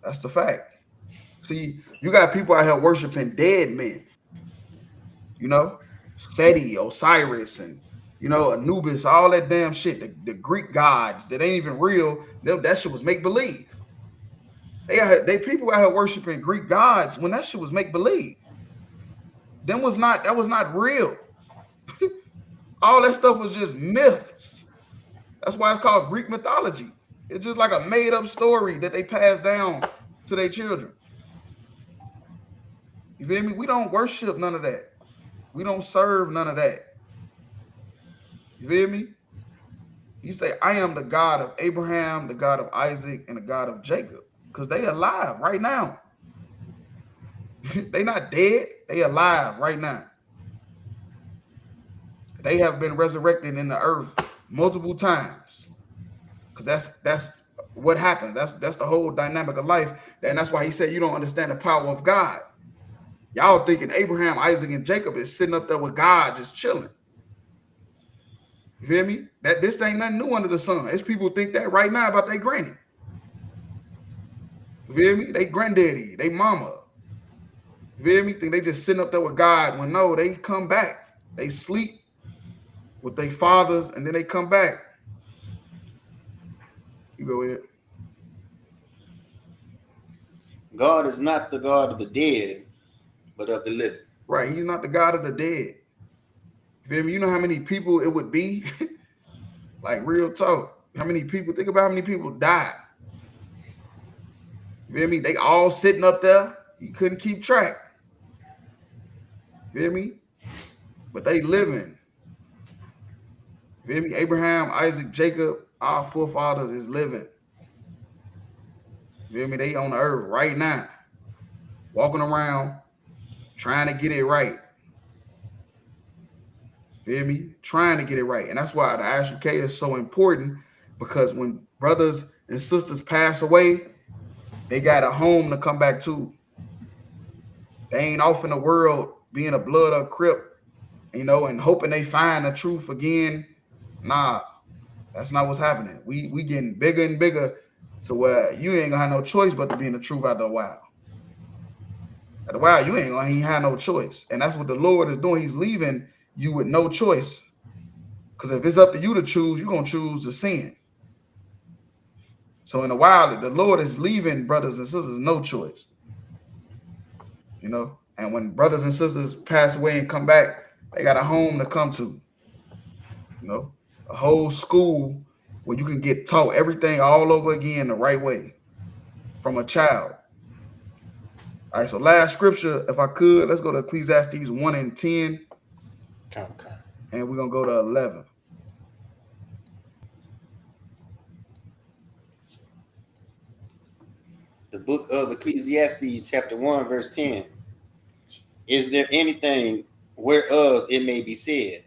That's the fact. See, you got people out here worshiping dead men. You know, Seti, Osiris, and, you know, Anubis, all that damn shit. The Greek gods that ain't even real. That shit was make believe. They people out here worshiping Greek gods when that shit was make believe. That was not real. All that stuff was just myths. That's why it's called Greek mythology. It's just like a made up story that they pass down to their children. You feel me? We don't worship none of that. We don't serve none of that. You feel me? He say, I am the God of Abraham, the God of Isaac, and the God of Jacob. Because they alive right now. They not dead. They alive right now. They have been resurrected in the earth multiple times. Because that's what happened. That's the whole dynamic of life. And that's why he said you don't understand the power of God. Y'all thinking Abraham, Isaac, and Jacob is sitting up there with God just chilling. You feel me? That this ain't nothing new under the sun. It's people think that right now about their granny. You feel me? They granddaddy, they mama. You feel me? Think they just sitting up there with God when no, they come back. They sleep with their fathers and then they come back. You go ahead. God is not the God of the dead, but of the living. Right. He's not the God of the dead. You feel me? You know how many people it would be? Like real talk. How many people? Think about how many people died. You feel me? They all sitting up there. You couldn't keep track. You feel me? But they living. You feel me? Abraham, Isaac, Jacob, our forefathers is living. You feel me? They on the earth right now, walking around, trying to get it right. Feel me? Trying to get it right. And that's why the ISUPK is so important, because when brothers and sisters pass away, they got a home to come back to. They ain't off in the world being a blood up crip, you know, and hoping they find the truth again. Nah, that's not what's happening. We getting bigger and bigger to where you ain't gonna have no choice but to be in the truth after a while. After a while, you ain't gonna have no choice. And that's what the Lord is doing. He's leaving you with no choice. Because if it's up to you to choose, you're going to choose to sin. So in a while, the Lord is leaving brothers and sisters no choice. You know, and when brothers and sisters pass away and come back, they got a home to come to. You know, a whole school where you can get taught everything all over again the right way from a child. All right, so last scripture, if I could, let's go to Ecclesiastes 1 and 10. Okay. And we're going to go to 11. The book of Ecclesiastes, chapter 1, verse 10. Is there anything whereof it may be said,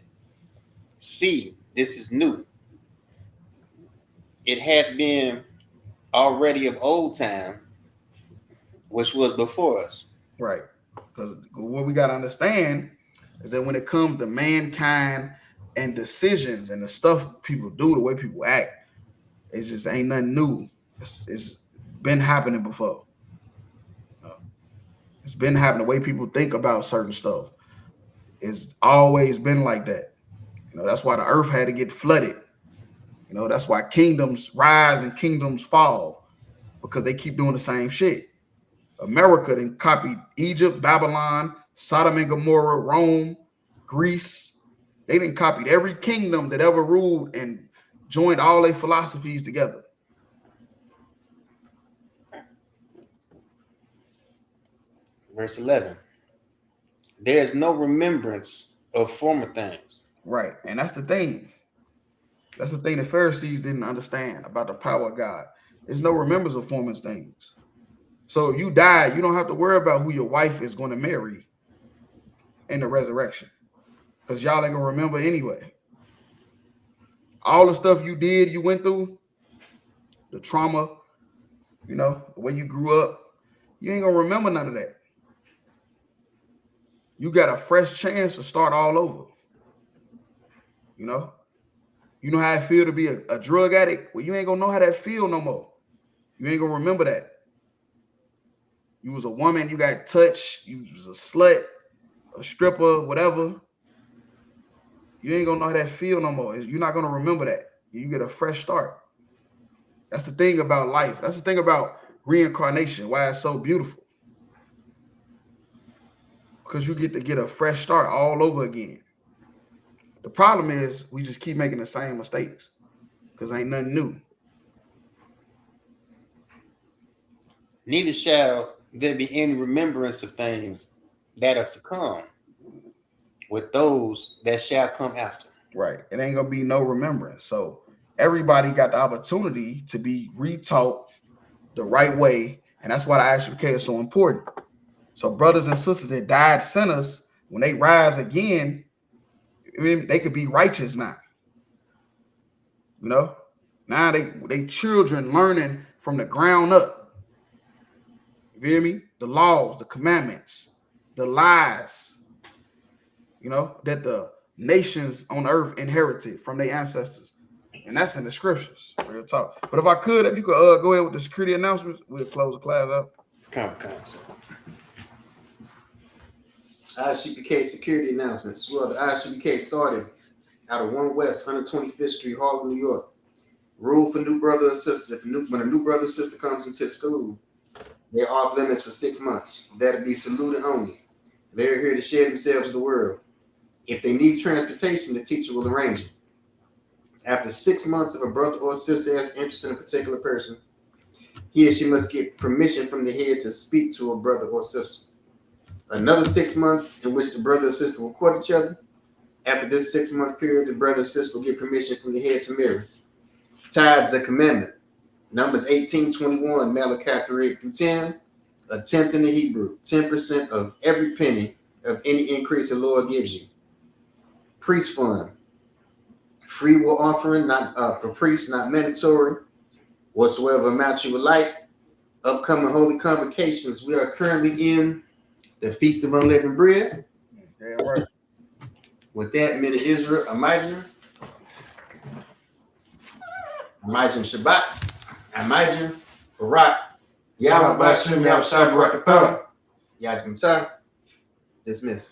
see, this is new? It hath been already of old time, which was before us. Right. Because what we got to understand is that when it comes to mankind and decisions and the stuff people do, the way people act, it just ain't nothing new. It's been happening before. It's been happening. The way people think about certain stuff, it's always been like that. You know, that's why the earth had to get flooded. You know, that's why kingdoms rise and kingdoms fall, because they keep doing the same shit. America then copied Egypt, Babylon, Sodom and Gomorrah, Rome, Greece. They didn't copied every kingdom that ever ruled and joined all their philosophies together. Verse 11. There is no remembrance of former things. Right. And that's the thing. That's the thing the Pharisees didn't understand about the power of God. There's no remembrance of former things. So if you die, you don't have to worry about who your wife is going to marry in the resurrection, because y'all ain't going to remember anyway. All the stuff you did, you went through, the trauma, you know, the way you grew up, you ain't going to remember none of that. You got a fresh chance to start all over. You know how it feel to be a drug addict? Well, you ain't going to know how that feel no more. You ain't going to remember that. You was a woman, you got touched, you was a slut, a stripper, whatever. You ain't gonna know how that feel no more. You're not gonna remember that. You get a fresh start. That's the thing about life. That's the thing about reincarnation, why it's so beautiful. Because you get to get a fresh start all over again. The problem is we just keep making the same mistakes because ain't nothing new. Neither shall there be any remembrance of things that are to come with those that shall come after. Right. It ain't gonna be no remembrance. So everybody got the opportunity to be retaught the right way. And that's why the ISUPK is so important. So brothers and sisters that died sinners, when they rise again, I mean, they could be righteous now. You know, now they children learning from the ground up. You feel me? The laws, the commandments, the lies, you know, that the nations on earth inherited from their ancestors. And that's in the scriptures, real talk. But if I could, if you could go ahead with the security announcements, we'll close the class up. Come. ISUPK security announcements. Well, the ISUPK started out of 1 West 125th Street, Harlem, New York. Rule for new brother and sister. When a new brother or sister comes into the school, They're off limits for 6 months. That'll be saluted only. They're here to share themselves with the world. If they need transportation, the teacher will arrange it. After 6 months, if a brother or sister has interest in a particular person, he or she must get permission from the head to speak to a brother or sister. Another 6 months in which the brother or sister will court each other. After this 6 month period, the brother or sister will get permission from the head to marry. Tithes a commandment. Numbers 18:21, Malachi 3:8-10. A tenth in the Hebrew, 10% of every penny of any increase the Lord gives you. Priest fund. Free will offering, not for priests, not mandatory. Whatsoever amount you would like. Upcoming holy convocations. We are currently in the Feast of Unleavened Bread. Yeah, right. With that, men of Israel, Amijah Shabbat, Amijah, Barak, Yahweh Bashem, Yahweh Barakatah, Yahweh Dismiss.